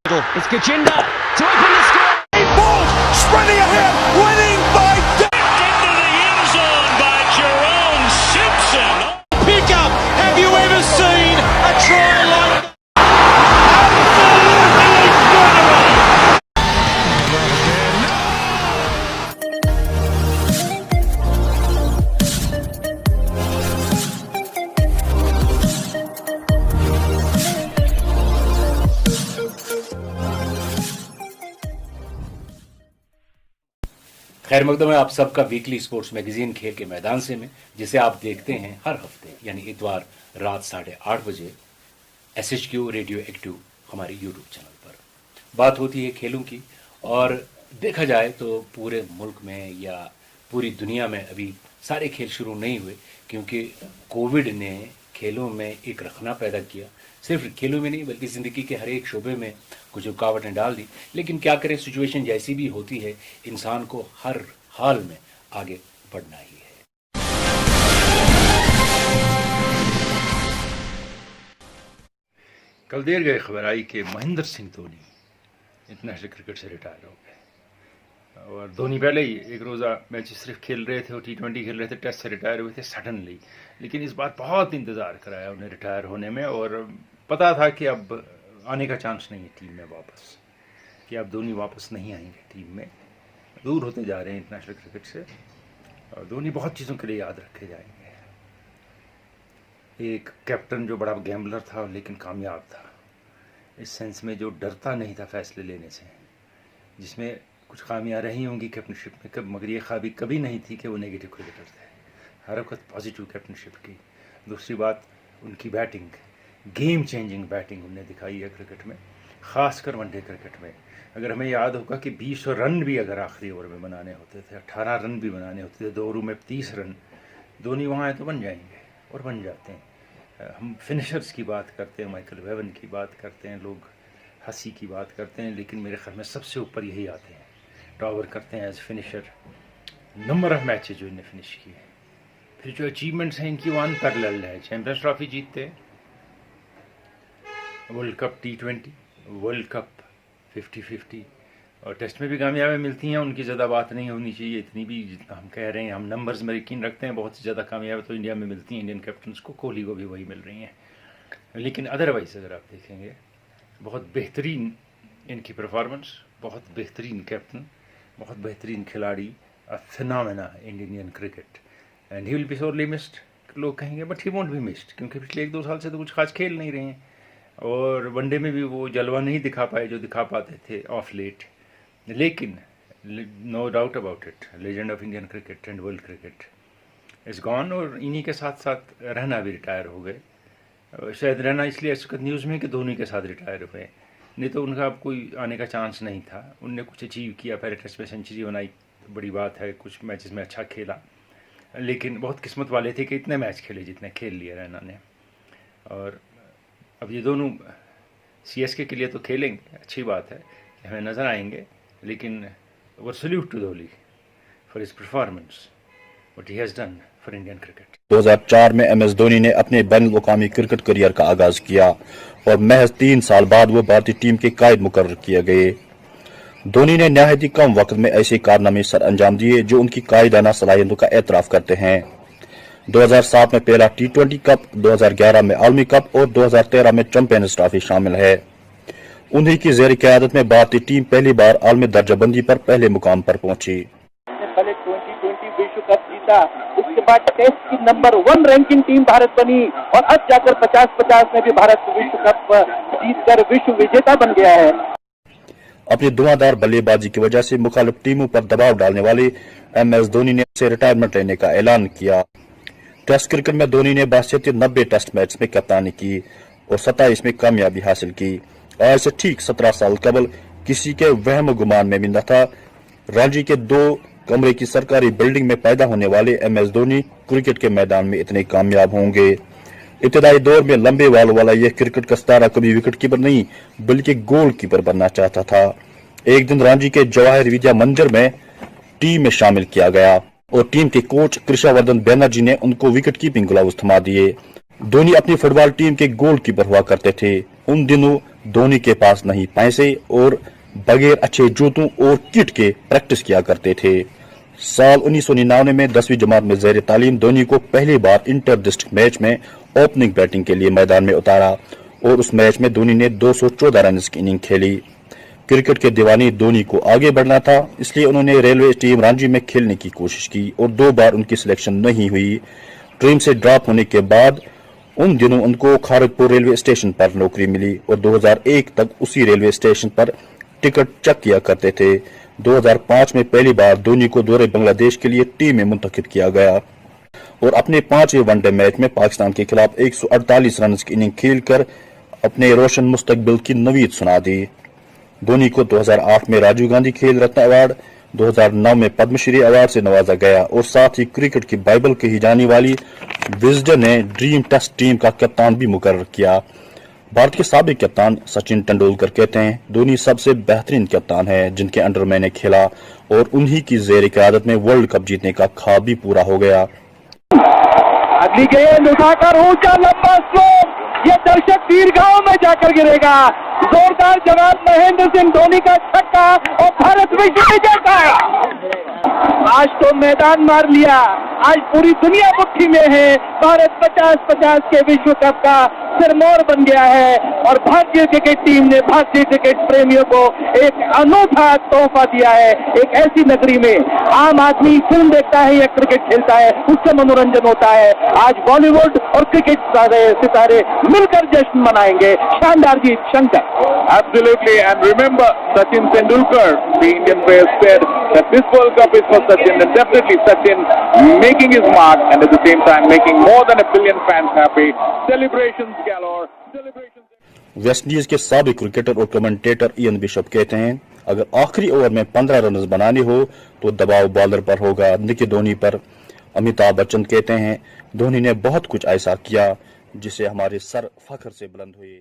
It's Kachinda to open the score. Ball spreading ahead, winning by Into the end zone by Jerome Simpson. pick up. Have you ever seen a try like that? خیر مقدم ہے آپ سب کا weekly sports magazine کھیل کے میدان سے میں، جسے آپ دیکھتے ہیں ہر ہفتے یعنی اتوار رات 8:30 بجے SHQ ریڈیو ایکٹیو ہمارے یوٹیوب چینل پر۔ بات ہوتی ہے کھیلوں کی، اور دیکھا جائے تو پورے ملک میں یا پوری دنیا میں ابھی سارے کھیل شروع نہیں ہوئے، کیونکہ کووڈ نے کھیلوں میں ایک رخنا پیدا کیا۔ صرف کھیلوں میں نہیں بلکہ زندگی کے ہر ایک شعبے میں کچھ رکاوٹیں ڈال دی، لیکن کیا کریں، سچویشن جیسی بھی ہوتی ہے، انسان کو ہر حال میں آگے بڑھنا ہی ہے۔ کل دیر گئے خبر آئی کہ مہندر سنگھ دھونی انٹرنیشنل کرکٹ سے ریٹائر ہو گئے، اور دھونی پہلے ہی ایک روزہ میچ صرف کھیل رہے تھے اور T20 کھیل رہے تھے، ٹیسٹ سے ریٹائر ہوئے تھے سڈنلی، لیکن اس بار بہت انتظار کرایا انہیں ریٹائر ہونے میں، اور پتا تھا کہ اب آنے کا چانس نہیں ہے ٹیم میں واپس، کہ اب دھونی واپس نہیں آئیں گے ٹیم میں، دور ہوتے جا رہے ہیں انٹرنیشنل کرکٹ سے، اور دھونی بہت چیزوں کے لیے یاد رکھے جائیں گے۔ ایک کیپٹن جو بڑا گیمبلر تھا لیکن کامیاب تھا، اس سینس میں جو ڈرتا نہیں تھا فیصلے لینے سے، جس میں کچھ خامیاں رہی ہوں گی کیپٹنشپ میں، مگر یہ خوابی کبھی نہیں تھی کہ وہ نیگیٹو کرکٹر تھے، ہر وقت پازیٹیو کیپٹنشپ کی۔ دوسری بات ان کی بیٹنگ، گیم چینجنگ بیٹنگ انہوں نے دکھائی ہے کرکٹ میں، خاص کر ون ڈے کرکٹ میں۔ اگر ہمیں یاد ہوگا کہ 20 رن بھی اگر آخری اوور میں بنانے ہوتے تھے، 18 رن بھی بنانے ہوتے تھے، 2 اووروں میں 30 رن، دھونی وہاں ہیں تو بن جائیں گے، اور بن جاتے ہیں۔ ہم فنشرز کی بات کرتے ہیں، مائیکل ویون کی بات کرتے ہیں، لوگ ہنسی کی بات کرتے ہیں، لیکن میرے خیال میں سب سے اوپر یہی آتے ہیں، ٹاور کرتے ہیں as finisher, number of matches جو انہیں فنش کیے۔ پھر جو اچیومنٹس ہیں ان کی وہ ان پیرلل ہے، چیمپئنز ٹرافی جیتتے ہیں، world cup T20، world cup 50-50، اور ٹیسٹ میں بھی کامیابی ملتی ہیں، ان کی زیادہ بات نہیں ہونی چاہیے اتنی بھی جتنا ہم کہہ رہے ہیں۔ ہم نمبرز میں یقین رکھتے ہیں، بہت زیادہ کامیابی تو انڈیا میں ملتی ہیں انڈین کیپٹنس کو، کوہلی کو بھی وہی مل رہی ہیں، لیکن ادروائز اگر آپ دیکھیں گے بہت بہترین ان کی پرفارمنس، بہت بہترین کیپٹن، بہت بہترین کھلاڑی، phenomena Indian cricket, and he will be surely missed, لوگ کہیں گے but he won't be missed, کیونکہ پچھلے 1-2 سال سے تو کچھ خاص کھیل نہیں رہے ہیں، اور ون ڈے میں بھی وہ جلوہ نہیں دکھا پائے جو دکھا پاتے تھے آف لیٹ، لیکن no doubt about it, legend of Indian cricket and world cricket is gone, اور انہی کے ساتھ ساتھ رہنا بھی ریٹائر ہو گئے۔ شاید رہنا اس لیے اس وقت نیوز میں کہ دھونی کے ساتھ ریٹائر ہوئے، نہیں تو ان کا اب کوئی آنے کا چانس نہیں تھا۔ ان نے کچھ اچیو کیا، پہلے ٹیسٹ میں سینچری بنائی، بڑی بات ہے، کچھ میچز میں اچھا کھیلا، لیکن بہت قسمت والے تھے کہ اتنے میچ کھیلے جتنے کھیل لیے رینا نے، اور اب یہ دونوں CSK کے لیے تو کھیلیں گے، اچھی بات ہے کہ ہمیں نظر آئیں گے، لیکن وہ salute to Dhoni for his performance, what he has done for Indian cricket. 2004 میں MS دھونی نے اپنے بین الاقوامی کرکٹ کیریئر کا آغاز کیا، اور محض 3 سال بعد وہ بھارتی ٹیم کے قائد مقرر کیے گئے۔ دھونی نے نہایت ہی کم وقت میں ایسے کارنامے سر انجام دیے جو ان کی قائدانہ صلاحیتوں کا اعتراف کرتے ہیں۔ 2007 میں پہلا T20 کپ، 2011 میں عالمی کپ اور 2013 میں چیمپئنز ٹرافی شامل ہے۔ انہی کی زیر قیادت میں بھارتی ٹیم پہلی بار عالمی درجہ بندی پر پہلے مقام پر پہنچی۔ پہلے 2020 وشو کپ جیتا، اس کے بعد ٹیسٹ کی نمبر 1 رینکنگ ٹیم بھارت بنی، اور اب جا کر 50-50 میں بھی بھارت وشو کپ جیت کر وشو وجیتا بن گیا ہے۔ اپنی دھواں بلے بازی کی وجہ سے مخالف ٹیموں پر دباؤ ڈالنے والے MS دھونی نے اسے ریٹائرمنٹ لینے کا اعلان کیا۔ ٹیسٹ کرکٹ میں دھونی نے بحیثیت 90 ٹیسٹ میچ میں کپتانی کی اور 27 میں کامیابی حاصل کی۔ آج سے ٹھیک 17 سال قبل کسی کے وہم و گمان میں بھی نہ تھا رانچی کے 2 کمرے کی سرکاری بلڈنگ میں پیدا ہونے والے MS دھونی کرکٹ کے میدان میں اتنے کامیاب ہوں گے۔ ابتدائی دور میں لمبے بالوں والا یہ کرکٹ کا ستارہ کبھی وکٹ کیپر نہیں بلکہ گول کیپر بننا چاہتا تھا۔ ایک دن رانچی کے جواہر ودیا منجر میں ٹیم میں شامل کیا گیا اور ٹیم کے کوچ کرشا وردھن بینرجی نے ان کو وکٹ کیپنگ گلاوز تھما دیے۔ دھونی اپنی فٹ بال ٹیم کے گول کیپر ہوا کرتے تھے۔ ان دنوں धोनी के पास नहीं पैसे और बगैर अच्छे जूतों और किट के प्रैक्टिस किया करते थे। साल 1999 में 10वीं जमात में ज़ेर तालीम धोनी को पहली बार इंटर डिस्ट्रिक्ट मैच में ओपनिंग बैटिंग के लिए मैदान में उतारा और उस मैच में धोनी ने 214 रन की इनिंग खेली। क्रिकेट के दीवाने धोनी को आगे बढ़ना था, इसलिए उन्होंने रेलवे टीम रांची में खेलने की कोशिश की और 2 बार उनकी सिलेक्शन नहीं हुई। टीम से ड्रॉप होने के बाद उन दिनों उनको खड़गपुर रेलवे स्टेशन पर नौकरी मिली और 2001 तक उसी रेलवे स्टेशन पर टिकट चेक किया करते थे। 2005 में पहली बार धोनी को दौरे बांग्लादेश के लिए टीम में मुंतखब किया गया और अपने 5वें वनडे मैच में पाकिस्तान के खिलाफ 148 रन की इनिंग खेलकर अपने रोशन मुस्तकबिल की नवीद सुना दी। धोनी को 2008 में राजीव गांधी खेल रत्न अवार्ड, 2009 में पद्मश्री अवार्ड से नवाजा गया और साथ ही क्रिकेट की बाइबल कही जाने वाली विजडन ने ड्रीम टेस्ट टीम का कप्तान भी मुकर्रर किया। भारत के साबिक कप्तान सचिन तेंदुलकर कहते हैं, धोनी सबसे बेहतरीन कप्तान है जिनके अंडर मैंने खेला और उन्हीं की ज़ेर क़यादत में वर्ल्ड कप जीतने का ख्वाब भी पूरा हो गया। अगली गेंद उठाकर ऊंचा लंबा स्ट्रोक, ये दर्शक दीर्घाओं में जाकर गिरेगा। जोरदार जवाब महेंद्र सिंह धोनी का छक्का और भारत विश्व विजेता। आज तो मैदान मार लिया, आज पूरी दुनिया मुट्ठी में है। भारत 50-50 के विश्व कप का सिरमौर बन गया है और भारतीय क्रिकेट टीम ने भारतीय क्रिकेट प्रेमियों को एक अनूठा तोहफा दिया है। एक ऐसी नगरी में आम आदमी फिल्म देखता है या क्रिकेट खेलता है, उससे मनोरंजन होता है। आज बॉलीवुड और क्रिकेट सितारे मिलकर जश्न मनाएंगे। शानदार जीत Shankar. Absolutely, and remember Sachin Tendulkar, the Indian player, said that this World Cup is for Sachin, and definitely Sachin making his mark and at the same time making more than 1 billion fans happy. Celebrations galore. West Indies के साबिक cricketer और commentator Ian bishop कहते हैं, अगर आखिरी over में 15 run बनाने हो तो दबाव बॉलर पर होगा, न कि धोनी पर। अमिताभ बच्चन कहते हैं, धोनी ने बहुत कुछ ऐसा किया जिसे हमारे सर फख्र से बुलंद हुए।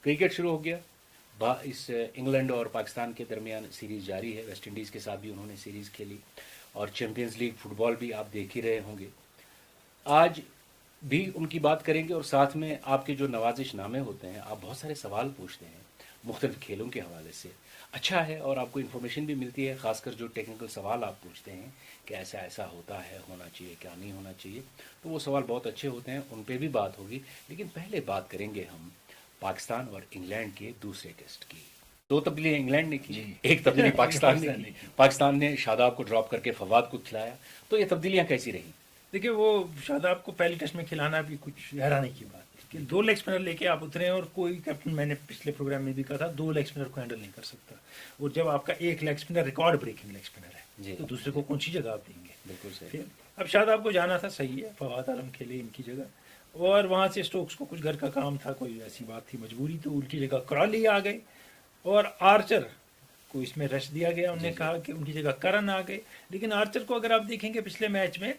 क्रिकेट शुरू हो गया। इस इंग्लैंड और पाकिस्तान के दरमियान सीरीज़ जारी है। वेस्ट इंडीज़ के साथ भी उन्होंने सीरीज़ खेली और चैंपियंस लीग फुटबॉल भी आप देख ही रहे होंगे। आज भी उनकी बात करेंगे और साथ में आपके जो नवाजिशनामे होते हैं, आप बहुत सारे सवाल पूछते हैं मुख्तलिफ खेलों के हवाले से। अच्छा है और आपको इन्फॉर्मेशन भी मिलती है, ख़ासकर जो टेक्निकल सवाल आप पूछते हैं कि ऐसा ऐसा होता है, होना चाहिए, क्या नहीं होना चाहिए, तो वो सवाल बहुत अच्छे होते हैं, उन पर भी बात होगी। लेकिन पहले बात करेंगे हम पाकिस्तान और इंग्लैंड के दूसरे टेस्ट की। 2 तब्दीलियां इंग्लैंड ने की, 1 तब्दीली पाकिस्तान ने की। पाकिस्तान ने शादाब को ड्रॉप करके फवाद को खिलाया। तो ये तब्दीलियां कैसी रही? देखिए, वो शादाब को पहले टेस्ट में खिलाना भी कुछ हैरानी की बात है कि 2 लेग स्पिनर लेके आप उतरे और कोई कैप्टन, मैंने पिछले प्रोग्राम में भी कहा था, 2 लेग स्पिनर को हैंडल नहीं कर सकता। और जब आपका एक leg spinner record breaking leg spinner है तो दूसरे को कौन सी जगह आप देंगे? बिल्कुल सही। अब शादाब को जाना था, सही है, फवाद आलम खेले इनकी जगह, और वहाँ से स्टोक्स को कुछ घर का काम था, कोई ऐसी बात थी, मजबूरी, तो उनकी जगह क्रॉली आ गए और आर्चर को इसमें रश दिया गया। उन्होंने कहा कि उनकी जगह करन आ गए। लेकिन आर्चर को अगर आप देखेंगे पिछले मैच में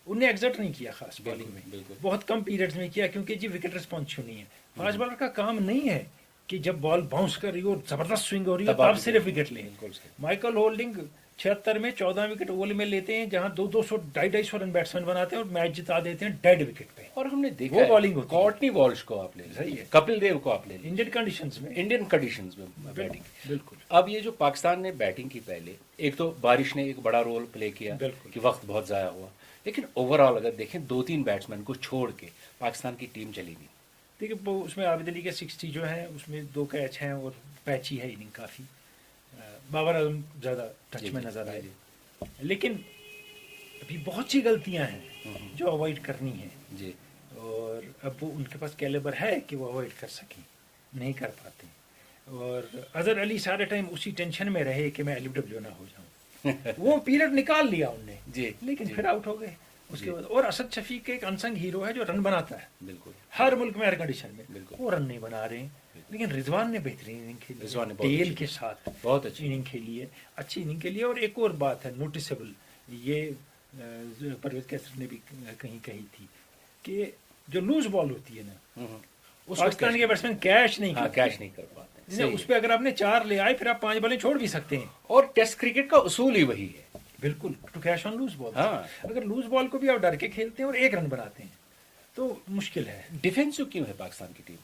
उन्हें एग्जर्ट नहीं किया खास बॉलिंग में, बहुत कम पीरियड्स में किया, क्योंकि जी विकेट रिस्पॉन्स नहीं है। फास्ट बॉलर का काम नहीं है کہ जब बॉल बाउंस कर रही हो और जबरदस्त स्विंग हो रही हो तब आप तब सिर्फ विकेट लें। बिल्कुल सही। माइकल होल्डिंग 76 में 14 विकेट ओवल में लेते हैं, जहां 200 250 रन बैट्समैन बनाते हैं और मैच जिता देते हैं डेड विकेट पे। और हमने देखा वो है, बॉलिंग होती है। कॉर्टनी वॉल्श को आप ले लीजिए, सही है। कपिल देव को आप ले लीजिए, इंडियन कंडीशंस में इंडियन कंडीशंस में बैटिंग। बिल्कुल अब ये जो पाकिस्तान ने बैटिंग की पहले, एक तो बारिश ने एक बड़ा रोल प्ले किया बिल्कुल। कि वक्त बहुत ज़ाया हुआ, लेकिन ओवरऑल अगर देखें 2-3 बैट्समैन को छोड़ के पाकिस्तान की टीम चली नहीं। देखिए वो उसमें आबिद अली के 60 जो है उसमें 2 कैच हैं और पैची है इनिंग काफ़ी। बाबर आजम ज़्यादा टच जी, में जी, नज़र आए, जी। लेकिन अभी बहुत सी गलतियां हैं जो अवॉइड करनी है, जी, और अब वो उनके पास कैलिबर है कि वो अवॉइड कर सकें, नहीं कर पाते। और अजहर अली सारे टाइम उसी टेंशन में रहे कि मैं LBW ना हो जाऊं। वो पीरियड निकाल लिया उनने, जी, लेकिन जी। फिर आउट हो गए उसके बाद। और असद शफीक एक अनसंग हीरो है जो रन बनाता है बिल्कुल हर मुल्क में हर कंडीशन में, बिल्कुल। वो रन नहीं बना रहे हैं। लेकिन रिजवान ने बेहतरीन इनिंग खेली, रिजवान ने बहुत टेल अच्छी के साथ बहुत अच्छी इनिंग खेली है, अच्छी इनिंग खेली है। और एक और बात है नोटिसेबल, ये परवेज कैसर ने भी कहीं कही थी कि जो लूज बॉल होती है ना, उस पाकिस्तान के बैट्समैन कैच नहीं करते। कैच नहीं कर पाते, नहीं, सही उस है। पर अगर आपने 4 ले आए फिर आप 5 बॉलें छोड़ भी सकते हैं। और टेस्ट क्रिकेट का उसूल ही वही है। बिल्कुल, to cash on loose ball. हाँ। अगर लूज बॉल को भी आप डर के खेलते हैं और 1 रन बनाते हैं तो मुश्किल है। डिफेंसिव क्यों है पाकिस्तान की टीम?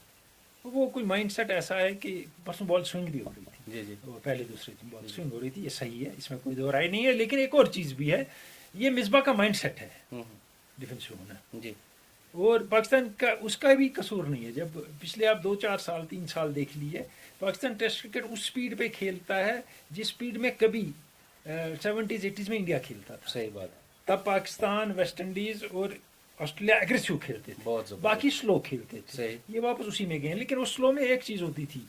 वो कोई माइंडसेट ऐसा है कि परसों बॉल स्विंग भी हो रही थी, जी, जी। वो पहले दूसरे दिन बॉल स्विंग हो रही थी, ये सही है, इसमें कोई दो राय नहीं है। लेकिन एक और चीज़ भी है, ये मिसबा का माइंडसेट है डिफेंसिव होना। जी, और पाकिस्तान का उसका भी कसूर नहीं है। जब पिछले आप 2-4 साल 3 साल देख लिए, पाकिस्तान टेस्ट क्रिकेट उस स्पीड पे खेलता है जिस स्पीड में कभी 70s 80s में इंडिया खेलता था। सही बात है। तब पाकिस्तान, वेस्ट इंडीज और ऑस्ट्रेलिया एग्रेसिव खेलते थे, बहुत जबरदस्त। बाकी स्लो खेलते थे। सही। ये वापस उसी में गए हैं। लेकिन उस स्लो में एक चीज़ होती थी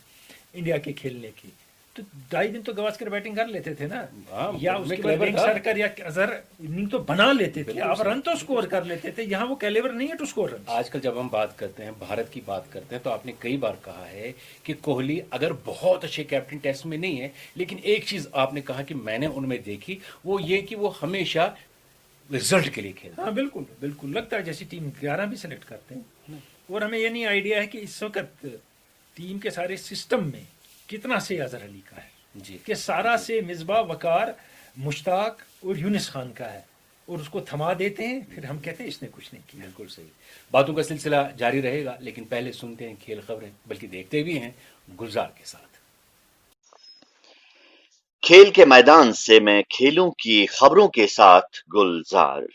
इंडिया के खेलने की, तो 2.5 दिन तो गवास्कर बैटिंग कर लेते थे ना, हाँ, या उनमें उसके बाद clever था। सरकर या अजहर इनिंग तो बना लेते थे, बिल्कुल आप सही। रन तो स्कोर कर लेते थे। यहाँ वो कैलिबर नहीं है टू स्कोर रन। आजकल जब हम बात करते हैं, भारत की बात करते हैं, तो आपने कई बार कहा है कि कोहली अगर बहुत अच्छे कैप्टन टेस्ट में नहीं है, लेकिन एक चीज आपने कहा कि मैंने उनमें देखी, वो ये कि वो हमेशा रिजल्ट के लिए खेलते हैं। हाँ बिल्कुल बिल्कुल, लगता है जैसी टीम 11 भी सेलेक्ट करते हैं। और हमें ये नहीं आइडिया है कि इस वक्त टीम के सारे सिस्टम में कितना से अजहर अली का है, जी, कि सारा से मिसबा, वकार, मुश्ताक और यूनिस खान का है, और उसको थमा देते हैं, फिर हम कहते हैं इसने कुछ नहीं किया। बिल्कुल सही। बातों का सिलसिला जारी रहेगा, लेकिन पहले सुनते हैं खेल खबरें, बल्कि देखते भी हैं गुलजार के साथ। खेल के मैदान से मैं खेलों की खबरों के साथ गुलजार।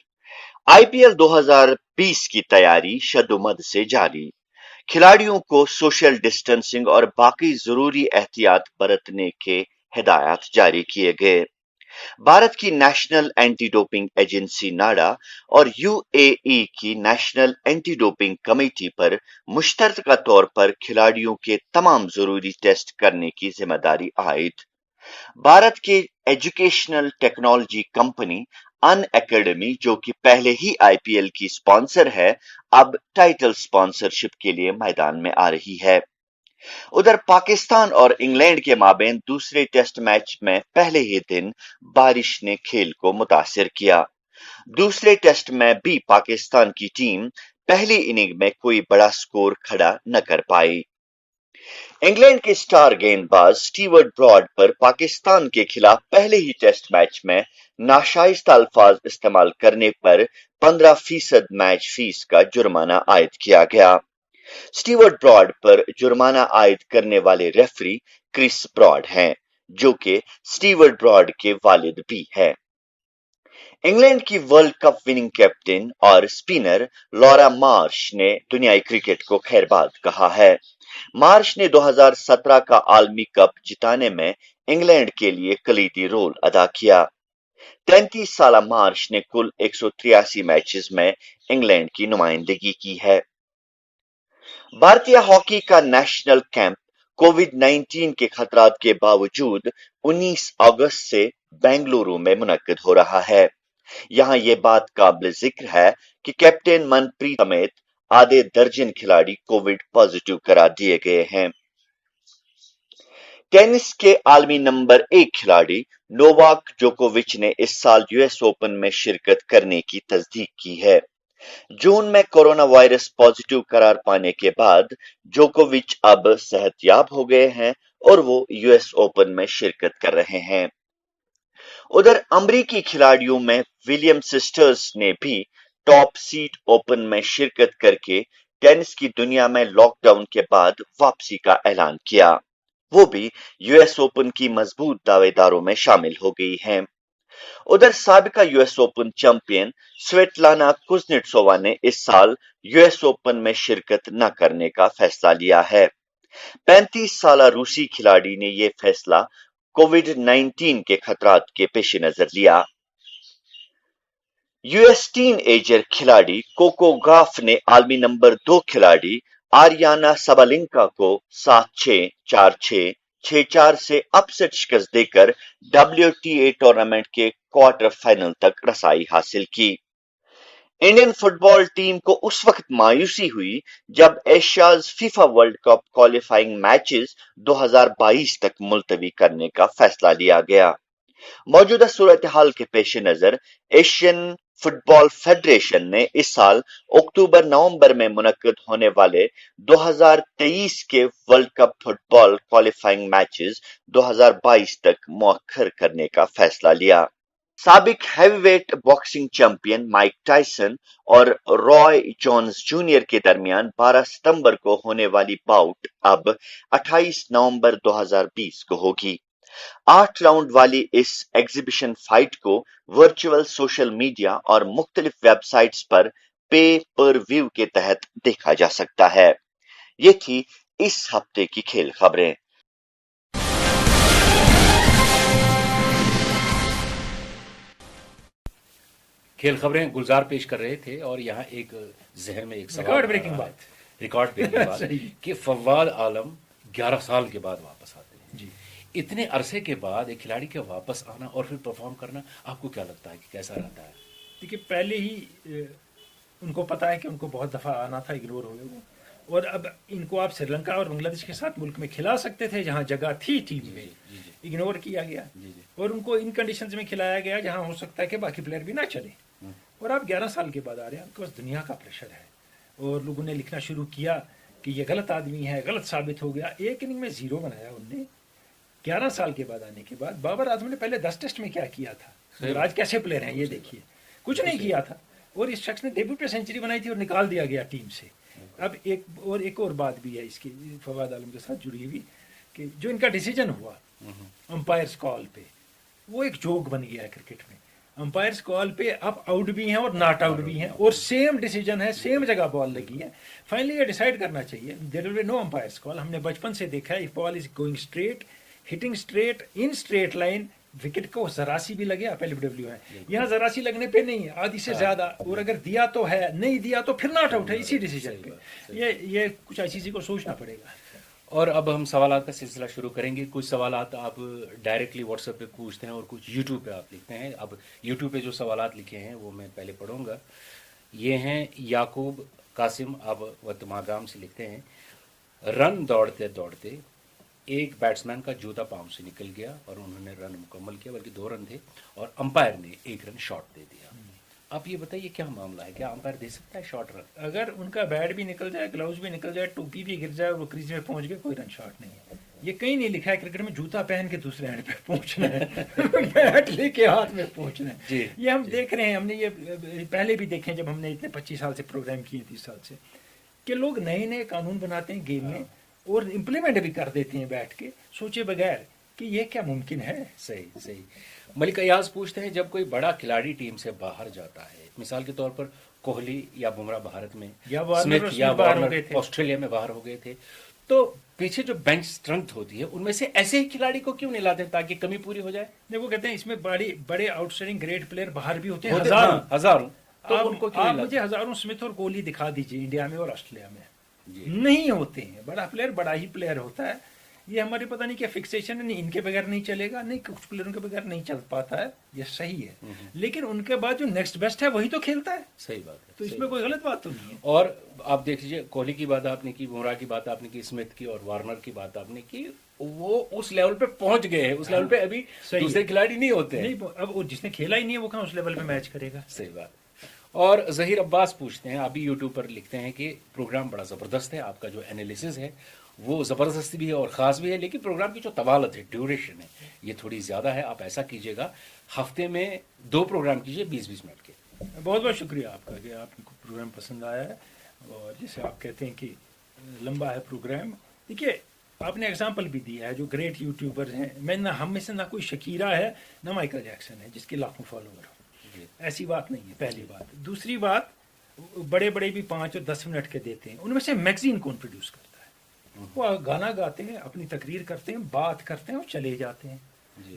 IPL 2020 की तैयारी शदुमद से जारी। खिलाड़ियों को सोशल डिस्टेंसिंग और बाकी जरूरी एहतियात बरतने के हिदायत जारी किए गए। भारत की नेशनल एंटी डोपिंग एजेंसी नाडा और UAE की नेशनल एंटी डोपिंग कमेटी पर मुश्तरका तौर पर खिलाड़ियों के तमाम जरूरी टेस्ट करने की जिम्मेदारी आयद। भारत के एजुकेशनल टेक्नोलॉजी कंपनी अन एकेडमी, जो कि पहले ही IPL की स्पॉन्सर है, अब टाइटल स्पॉन्सरशिप के लिए मैदान में आ रही है। उधर पाकिस्तान और इंग्लैंड के माबेन दूसरे टेस्ट मैच में पहले ही दिन बारिश ने खेल को मुतासिर किया। दूसरे टेस्ट में भी पाकिस्तान की टीम पहली इनिंग में कोई बड़ा स्कोर खड़ा न कर पाई। इंग्लैंड के स्टार गेंदबाज स्टीवर्ट ब्रॉड पर पाकिस्तान के खिलाफ पहले ही टेस्ट मैच में नाशाइस्ता अल्फाज इस्तेमाल करने पर 15% मैच फीस का जुर्माना आयद किया गया। स्टीवर्ट ब्रॉड पर जुर्माना आयद करने वाले रेफरी क्रिस ब्रॉड हैं, जो कि स्टीवर्ट ब्रॉड के वालिद भी हैं। इंग्लैंड की वर्ल्ड कप विनिंग कैप्टन और स्पिनर लॉरा मार्श ने दुनियाई क्रिकेट को खैरबाद कहा है। मार्श ने 2017 का आलमी कप जिताने में इंग्लैंड के लिए कलीदी रोल अदा किया। 33 साला मार्श ने कुल 183 मैचेस में इंग्लैंड की नुमाइंदगी की है। भारतीय हॉकी का नेशनल कैंप कोविड-19 के खतरात के बावजूद 19 अगस्त से बेंगलुरु में मुनक्किद हो रहा है। यहां यह बात काबिल जिक्र है कि कैप्टन मनप्रीत समेत आधे दर्जन खिलाड़ी कोविड पॉजिटिव करार दिए गए हैं। टेनिस के आलमी नंबर 1 खिलाड़ी नोवाक जोकोविच ने इस साल US ओपन में शिरकत करने की तस्दीक की है। जून में कोरोना वायरस पॉजिटिव करार पाने के बाद जोकोविच अब सेहतयाब हो गए हैं और वो यूएस ओपन में शिरकत कर रहे हैं। उधर अमरीकी खिलाड़ियों में विलियम सिस्टर्स ने भी टॉप सीड ओपन में शिरकत करके टेनिस की दुनिया में लॉकडाउन के बाद वापसी का ऐलान किया। वो भी यूएस ओपन की मजबूत दावेदारों में शामिल हो गई हैं। उधर साबिका यूएस ओपन चैंपियन स्वेटलाना कुज़नेट्सोवा ने इस साल यूएस ओपन में शिरकत न करने का फैसला लिया है। 35 साला रूसी खिलाड़ी ने यह फैसला कोविड-19 के खतरात के पेश नजर लिया। यूएस टीन एजर खिलाड़ी कोको गॉफ ने आलमी नंबर 2 खिलाड़ी आरियाना साबालेंका को 7-6, 4-6, 6-4 से अपसेट शिकस्त देकर WTA टूर्नामेंट के क्वार्टर फाइनल तक रसाई हासिल की। इंडियन फुटबॉल टीम को उस वक्त मायूसी हुई जब Asia's FIFA world cup qualifying matches 2022 तक मुलतवी करने का फैसला लिया गया। मौजूदा सूरत हाल के पेश नजर एशियन फुटबॉल फेडरेशन ने इस साल अक्टूबर-नवंबर में मुनक्किद होने वाले 2023 के world cup football qualifying matches 2022 तक मुअख्खर करने का फैसला लिया। साबिक heavyweight boxing champion Mike Tyson और रॉय जोन्स जूनियर के दरमियान 12 सितंबर को होने वाली बाउट अब 28 नवंबर 2020 को होगी। 8 राउंड वाली इस एग्जीबिशन फाइट को वर्चुअल सोशल मीडिया और मुख्तलिफ वेबसाइट्स पर पे पर व्यू के तहत देखा जा सकता है। ये थी इस हफ्ते की खेल खबरें। खेल खबरें गुलजार पेश कर रहे थे और यहाँ एक जहन में एक रिकॉर्ड ब्रेकिंग बात कि फवाद आलम 11 साल के बाद वापस आते हैं जी। इतने अरसे के बाद एक खिलाड़ी के वापस आना और फिर परफॉर्म करना आपको क्या लगता है कि कैसा रहता है? देखिए पहले ही उनको पता है कि उनको बहुत दफा आना था, इग्नोर हो गए वो, और अब इनको आप श्रीलंका और बांग्लादेश के साथ मुल्क में खिला सकते थे जहां जगह थी टीम में, इग्नोर किया गया और उनको इन कंडीशंस में खिलाया गया जहां हो सकता है कि बाकी प्लेयर भी ना चले। और आप 11 साल के बाद आ रहे हैं, आपके पास दुनिया का प्रेशर है और लोगों ने लिखना शुरू किया कि ये गलत आदमी है, गलत साबित हो गया। एक इनिंग में 0 बनाया उनने 11 साल के बाद आने के बाद। बाबर आजम ने पहले 10 टेस्ट में क्या किया था, आज कैसे प्लेयर हैं ये देखिए, कुछ नहीं किया था। और इस शख्स ने डेब्यू पे सेंचुरी बनाई थी और निकाल दिया गया टीम से। अब एक और बात भी है इसकी फवाद आलम के साथ जुड़ी हुई कि जो इनका डिसीजन हुआ अंपायर्स कॉल पे, वो एक जोक बन गया है क्रिकेट में। अंपायर्स कॉल पे अब आउट भी हैं और नॉट आउट भी हैं और सेम डिसीजन है, सेम जगह बॉल लगी है। फाइनली ये डिसाइड करना चाहिए, there will be no umpire's call. हमने बचपन से देखा है, if ball is going straight, hitting straight in straight line, wicket को जरासी भी लगे आप LBW है, यहाँ जरासी लगने पे नहीं है, आधी से ज्यादा, और अगर दिया तो है, नहीं दिया तो फिर नॉट आउट है इसी डिसीजन पे। ये कुछ ऐसी चीज को सोचना पड़ेगा। और अब हम सवालात का सिलसिला शुरू करेंगे। कुछ सवालात आप डायरेक्टली व्हाट्सएप पे पूछते हैं और कुछ यूट्यूब पे आप लिखते हैं। अब यूट्यूब पे जो सवालात लिखे हैं वो मैं पहले पढ़ूंगा। ये हैं याकूब कासिम, आप वतमागाम से लिखते हैं, रन दौड़ते दौड़ते एक बैट्समैन का जूता पांव से निकल गया और उन्होंने रन मुकम्मल किया, बल्कि 2 रन थे और अंपायर ने 1 रन शॉर्ट दे दिया। आप ये बताइए क्या मामला है, क्या अंपायर दे सकता है शॉर्ट रन? अगर उनका बैट भी निकल जाए, ग्लव्स भी निकल जाए, टोपी भी गिर जाए और वो क्रीज में पहुंच गए, कोई रन शॉर्ट नहीं है। ये कहीं नहीं लिखा है क्रिकेट में जूता पहन के दूसरे एंड पे पहुंचना है बैट लेके हाथ में पहुंचना है। ये हम देख रहे हैं, हमने ये पहले भी देखे जब हमने इतने 25 साल से प्रोग्राम किए, 30 साल से, कि लोग नए नए कानून बनाते हैं गेम में और इम्प्लीमेंट भी कर देते हैं बैठ के सोचे बगैर कि ये क्या मुमकिन है। सही। मलिक अयाज पूछते हैं, जब कोई बड़ा खिलाड़ी टीम से बाहर जाता है, मिसाल के तौर पर कोहली या बुमराह भारत में, या स्मिथ या वार्नर ऑस्ट्रेलिया में बाहर हो गए थे, तो पीछे जो बेंच स्ट्रेंथ होती है उनमें से ऐसे ही खिलाड़ी को क्यों नहीं लाते ताकि कमी पूरी हो जाए? देखो कहते हैं इसमें बड़े आउटस्टैंडिंग ग्रेट प्लेयर बाहर भी होते हैं, हजारों। तो उनको आप मुझे हजारों स्मिथ और कोहली दिखा दीजिए इंडिया में और ऑस्ट्रेलिया में, नहीं होते हैं। बड़ा प्लेयर बड़ा ही प्लेयर होता है। ये हमारी पता नहीं क्या फिक्सेशन है, नहीं इनके बगैर नहीं चलेगा, नहीं कुछ प्लेयरों के बगैर नहीं चल पाता है, ये सही है। लेकिन उनके बाद जो नेक्स्ट बेस्ट है वही तो खेलता है। सही बात है, तो इसमें कोई गलत बात तो नहीं है। और आप देख लीजिए, कोहली की बात आपने की, बुमराह की बात आपने की, स्मिथ की और वार्नर की बात आपने की, वो उस लेवल पे पहुंच गए हैं, उस लेवल पे अभी दूसरे खिलाड़ी नहीं होते हैं। नहीं, अब जिसने खेला ही नहीं है वो कहाँ उस लेवल पे मैच करेगा। सही बात। اور ظہیر عباس پوچھتے ہیں، آپ بھی یوٹیوب پر لکھتے ہیں کہ پروگرام بڑا زبردست ہے، آپ کا جو انالیسز ہے وہ زبردست بھی ہے اور خاص بھی ہے، لیکن پروگرام کی جو طوالت ہے، ڈیوریشن ہے، یہ تھوڑی زیادہ ہے. آپ ایسا کیجیے گا ہفتے میں 2 پروگرام کیجیے 20-20 منٹ کے. بہت بہت شکریہ آپ کا کہ آپ کو پروگرام پسند آیا ہے، اور جیسے آپ کہتے ہیں کہ لمبا ہے پروگرام. دیکھیے آپ نے اگزامپل بھی دیا ہے جو گریٹ یوٹیوبرز ہیں، میں نہ ہم میں سے نہ کوئی شکیرہ ہے نہ مائیکل جیکسن ہے جس کے لاکھوں فالوور ہوں. ایسی بات نہیں ہے، پہلی بات. دوسری بات، بڑے بڑے بھی 5 اور 10 منٹ کے دیتے ہیں، ان میں سے میگزین کون پروڈیوس کرتا ہے؟ وہ گانا گاتے ہیں، اپنی تقریر کرتے ہیں، بات کرتے ہیں اور چلے جاتے ہیں.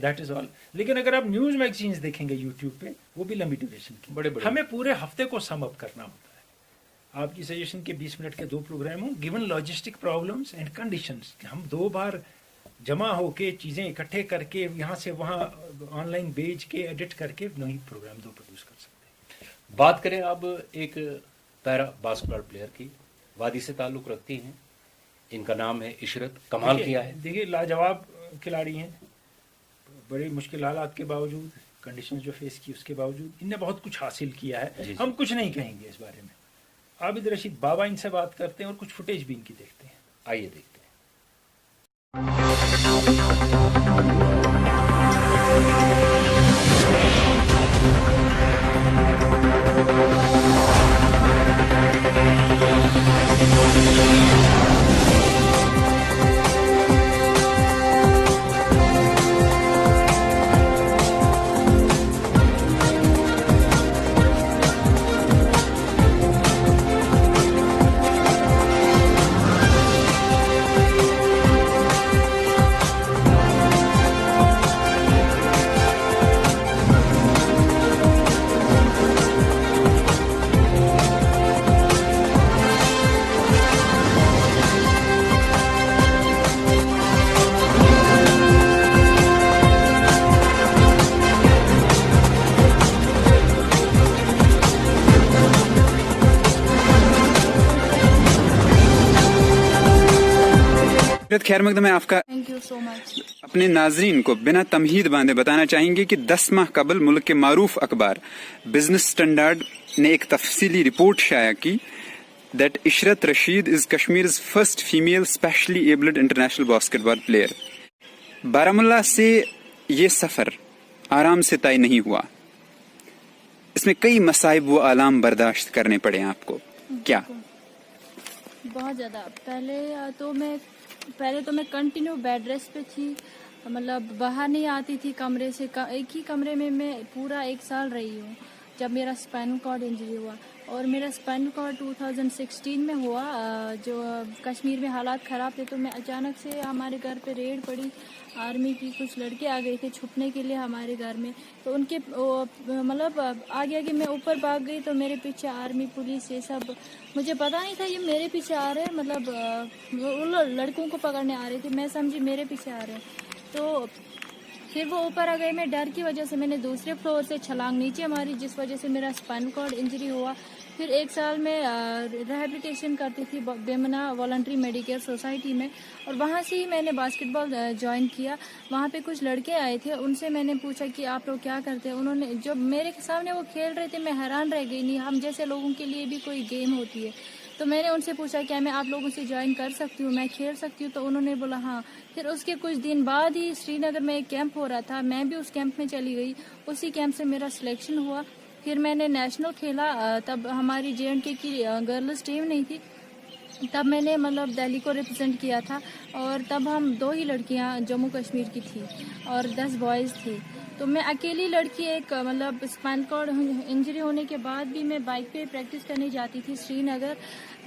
دیٹ از آل. لیکن اگر آپ نیوز میگزینز دیکھیں گے یوٹیوب پہ، وہ بھی لمبی ڈیوریشن کی، بڑے بڑے. ہمیں پورے ہفتے کو سم اپ کرنا ہوتا ہے. آپ کی سجیشن کے 20 منٹ کے 2 پروگرام ہوں، given logistic problems and conditions, ہم 2 بار جمع ہو کے چیزیں اکٹھے کر کے یہاں سے وہاں آن لائن بھیج کے ایڈٹ کر کے نہیں پروگرام 2 پروڈیوس کر سکتے. بات کریں اب ایک پیرا باسکٹ بال پلیئر کی، وادی سے تعلق رکھتی ہیں، ان کا نام ہے عشرت. کمال کیا ہے. دیکھیے لاجواب کھلاڑی ہیں، بڑے مشکل حالات کے باوجود، کنڈیشنز جو فیس کی اس کے باوجود ان نے بہت کچھ حاصل کیا ہے. ہم کچھ نہیں کہیں گے اس بارے میں. عابد رشید بابا ان سے بات کرتے ہیں اور کچھ فوٹیج بھی ان کی دیکھتے ہیں. آئیے دیکھتے ہیں. خیر مقدم ہے آپ کا. تھینک یو سو مچ. اپنے ناظرین کو بنا تمہید باندھے بتانا چاہیں گے کہ 10 ماہ قبل ملک کے معروف اخبار بزنس اسٹینڈرڈ نے ایک تفصیلی رپورٹ شائع کی that Ishrat Rashid is Kashmir's first female specially abled international basketball player. Baramulla سے یہ سفر آرام سے طے نہیں ہوا، اس میں کئی مصائب و آلام برداشت کرنے پڑے آپ کو. کیا؟ بہت زیادہ. پہلے تو میں کنٹینیو بیڈ ریسٹ پہ تھی، مطلب باہر نہیں آتی تھی کمرے سے. ایک ہی کمرے میں میں پورا 1 سال رہی ہوں جب میرا اسپائنل کارڈ انجری ہوا. اور میرا اسپائنل کارڈ 2016 میں ہوا، جو کشمیر میں حالات خراب تھے، تو میں اچانک سے ہمارے گھر پہ ریڈ پڑی. آرمی کی کچھ لڑکے آ گئے تھے چھپنے کے لیے ہمارے گھر میں، تو ان کے مطلب آگے میں اوپر بھاگ گئی، تو میرے پیچھے آرمی پولیس یہ سب، مجھے پتا نہیں تھا یہ میرے پیچھے آ رہے ہیں، مطلب وہ لڑکوں کو پکڑنے آ رہے تھے، میں سمجھی میرے پیچھے آ رہے ہیں. تو پھر وہ اوپر آ گئے. میں ڈر کی وجہ سے میں نے دوسرے فلور سے چھلانگ نیچے ماری، جس وجہ سے میرا اسپائنل کارڈ انجری ہوا. پھر 1 سال میں ریہیبلیٹیشن کرتی تھی بیمنا والنٹری میڈیکیئر سوسائٹی میں، اور وہاں سے ہی میں نے باسکٹ بال جوائن کیا. وہاں پہ کچھ لڑکے آئے تھے، ان سے میں نے پوچھا کہ آپ لوگ کیا کرتے ہیں. انہوں نے جب میرے سامنے وہ کھیل رہے تھے، میں حیران رہ گئی. نہیں، ہم جیسے لوگوں کے لیے بھی کوئی گیم ہوتی ہے. تو میں نے ان سے پوچھا کیا میں آپ لوگوں سے جوائن کر سکتی ہوں، میں کھیل سکتی ہوں؟ تو انہوں نے بولا ہاں. پھر اس کے کچھ دن بعد ہی سری نگر میں ایک کیمپ ہو رہا تھا، میں بھی اس کیمپ میں چلی گئی. اسی کیمپ سے میرا سلیکشن ہوا. پھر میں نے نیشنل کھیلا. تب ہماری JNK کی گرلز ٹیم نہیں تھی، تب میں نے مطلب دہلی کو ریپرزینٹ کیا تھا. اور تب ہم 2 ہی لڑکیاں جموں کشمیر کی تھی اور 10 بوائز تھے. تو میں اکیلی لڑکی، ایک مطلب اسپائنل کارڈ انجری ہونے کے بعد بھی میں بائک پہ پریکٹس کرنے جاتی تھی سری نگر.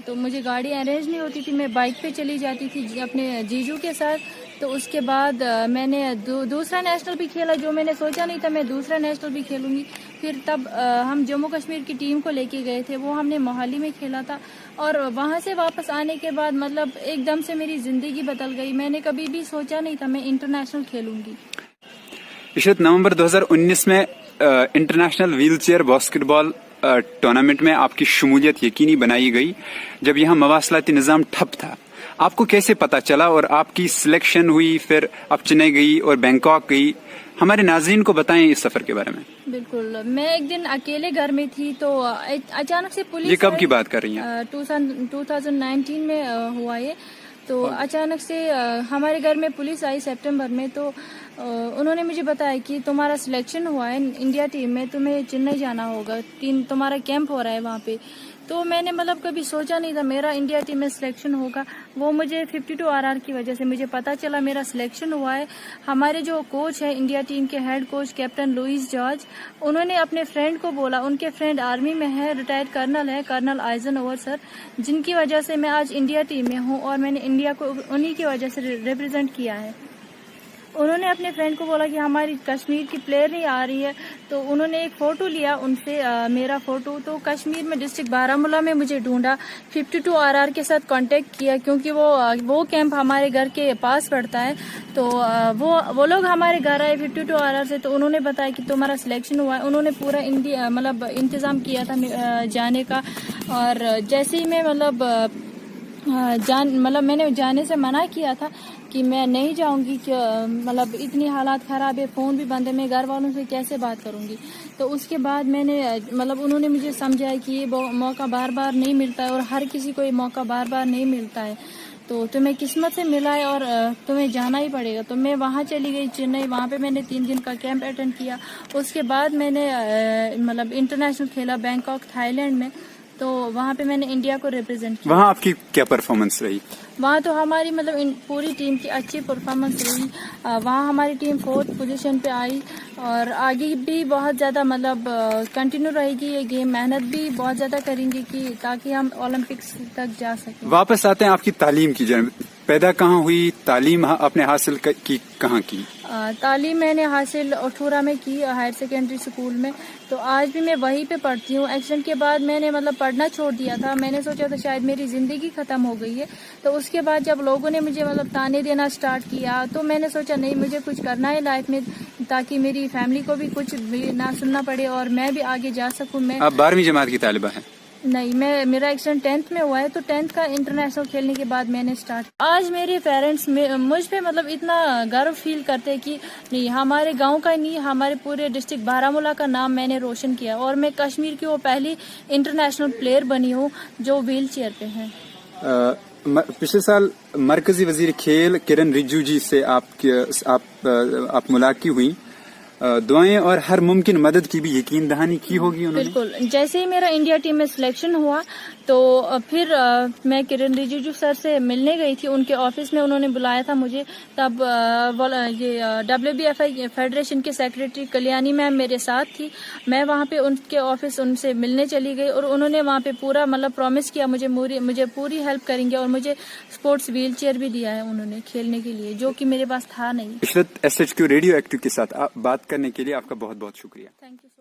تو مجھے گاڑی ارینج نہیں ہوتی تھی، میں بائک پہ چلی جاتی تھی اپنے جیجو کے ساتھ. تو اس کے بعد میں نے دوسرا نیشنل بھی کھیلا، جو میں نے سوچا نہیں تھا میں دوسرا نیشنل بھی کھیلوں گی. پھر تب ہم جموں کشمیر کی ٹیم کو لے کے گئے تھے، وہ ہم نے موہالی میں کھیلا تھا. اور وہاں سے واپس آنے کے بعد مطلب ایک دم سے میری زندگی بدل گئی. میں نے کبھی بھی سوچا نہیں تھا میں انٹرنیشنل کھیلوں گی. عشرت، نومبر 2019 میں انٹرنیشنل ویل چیئر باسکٹ بال ٹورنامنٹ میں آپ کی شمولیت یقینی بنائی گئی جب یہاں مواصلاتی نظام ٹھپ تھا. आपको कैसे पता चला और आपकी सिलेक्शन हुई, फिर आप चेन्नई गई और बैंकॉक गई? हमारे नाज़रीन को बताएं इस सफर के बारे में। बिल्कुल, मैं एक दिन अकेले घर में थी तो अचानक से पुलिस, ये कब की बात कर रही हैं? 2019 में हुआ ये। तो अचानक से हमारे घर में पुलिस आई सितंबर में, तो उन्होंने मुझे बताया कि तुम्हारा सिलेक्शन हुआ है इंडिया टीम में, तुम्हें चेन्नई जाना होगा, तुम्हारा कैंप हो रहा है वहाँ पे। तो मैंने मतलब कभी सोचा नहीं था मेरा इंडिया टीम में सिलेक्शन होगा। वो मुझे 52 RR की वजह से मुझे पता चला मेरा सिलेक्शन हुआ है। हमारे जो कोच है इंडिया टीम के head coach captain Louis George, उन्होंने अपने फ्रेंड को बोला, उनके फ्रेंड आर्मी में है, रिटायर्ड कर्नल है, कर्नल आइजनहोवर सर, जिनकी वजह से मैं आज इंडिया टीम में हूँ और मैंने इंडिया को उन्हीं की वजह से रिप्रेजेंट किया है। उन्होंने अपने फ्रेंड को बोला कि हमारी कश्मीर की प्लेयर नहीं आ रही है, तो उन्होंने एक फ़ोटो लिया उनसे, मेरा फ़ोटो। तो कश्मीर में डिस्ट्रिक्ट बारामूला में मुझे ढूंढा, 52 RR के साथ कांटेक्ट किया, क्योंकि वो कैंप हमारे घर के पास पड़ता है। तो वो लोग हमारे घर आए 52 RR से, तो उन्होंने बताया कि तुम्हारा सिलेक्शन हुआ है। उन्होंने पूरा इंडिया मतलब इंतज़ाम किया था जाने का। और जैसे ही मैं मैंने जाने से मना किया था कि मैं नहीं जाऊंगी, कि मतलब इतनी हालात ख़राब है, फ़ोन भी बंद है, मैं घर वालों से कैसे बात करूंगी। तो उसके बाद मैंने उन्होंने मुझे समझाया कि ये मौका बार बार नहीं मिलता है और हर किसी को ये मौका बार बार नहीं मिलता है, तो तुम्हें किस्मत से मिला है और तुम्हें जाना ही पड़ेगा। तो मैं वहाँ चली गई चेन्नई, वहाँ पे मैंने 3 दिन का कैंप अटेंड किया। उसके बाद मैंने इंटरनेशनल खेला बैंकॉक थाईलैंड में, तो वहाँ पे मैंने इंडिया को रिप्रेजेंट किया। वहाँ आपकी क्या परफॉर्मेंस रही? वहाँ तो हमारी पूरी टीम की अच्छी परफॉर्मेंस रही। वहाँ हमारी टीम 4th पोजीशन पे आई और आगे भी बहुत ज़्यादा कंटिन्यू रहेगी ये गेम, मेहनत भी बहुत ज़्यादा करेंगे कि ताकि हम ओलंपिक्स तक जा सकें। वापस आते हैं आपकी तालीम की जाने, पैदा कहाँ हुई, तालीम आपने हासिल की कहाँ की? तालीम मैंने हासिल ओठूरा में की, हायर सेकेंडरी स्कूल में। तो आज भी मैं वहीं पे पढ़ती हूँ। एक्सीडेंट के बाद मैंने पढ़ना छोड़ दिया था। मैंने सोचा था शायद मेरी ज़िंदगी ख़त्म हो गई है। तो उसके बाद जब लोगों ने मुझे ताने देना स्टार्ट किया, तो मैंने सोचा नहीं, मुझे कुछ करना है लाइफ में, ताकि मेरी फैमिली को भी कुछ भी ना सुनना पड़े और मैं भी आगे जा सकूँ। आप 12वीं जमात की तालिबा हैं? नहीं, मेरा एक्सीडेंट 10th में हुआ है, तो 10th का इंटरनेशनल खेलने के बाद मैंने स्टार्ट। आज मेरे पेरेंट्स मुझ पे इतना गर्व फील करते हैं कि नहीं, हमारे गांव का नहीं, हमारे पूरे डिस्ट्रिक्ट बारामूला का नाम मैंने रोशन किया और मैं कश्मीर की वो पहली इंटरनेशनल प्लेयर बनी हूँ जो व्हील चेयर पे है। पिछले साल मरकजी वजीर खेल किरण रिजिजू जी से आप मुलाकात हुई, दुआएं और हर मुमकिन मदद की भी यकीन दहानी की होगी उन्होंने? बिल्कुल। जैसे ही मेरा इंडिया टीम में सिलेक्शन हुआ तो फिर मैं किरण रिजिजू सर से मिलने गई थी उनके ऑफिस में, उन्होंने बुलाया था मुझे। तब ये WBFI फेडरेशन के सेक्रेटरी कल्याणी मैम मेरे साथ थी। मैं वहाँ पे उनके ऑफिस उनसे मिलने चली गई और उन्होंने वहाँ पे पूरा प्रॉमिस किया मुझे पूरी हेल्प करेंगे और मुझे स्पोर्ट्स व्हील चेयर भी दिया है उन्होंने खेलने के लिए, जो कि मेरे पास था नहीं। इशरत SHQ रेडियो एक्टिव के साथ बात करने के लिए आपका बहुत बहुत शुक्रिया। थैंक यू सो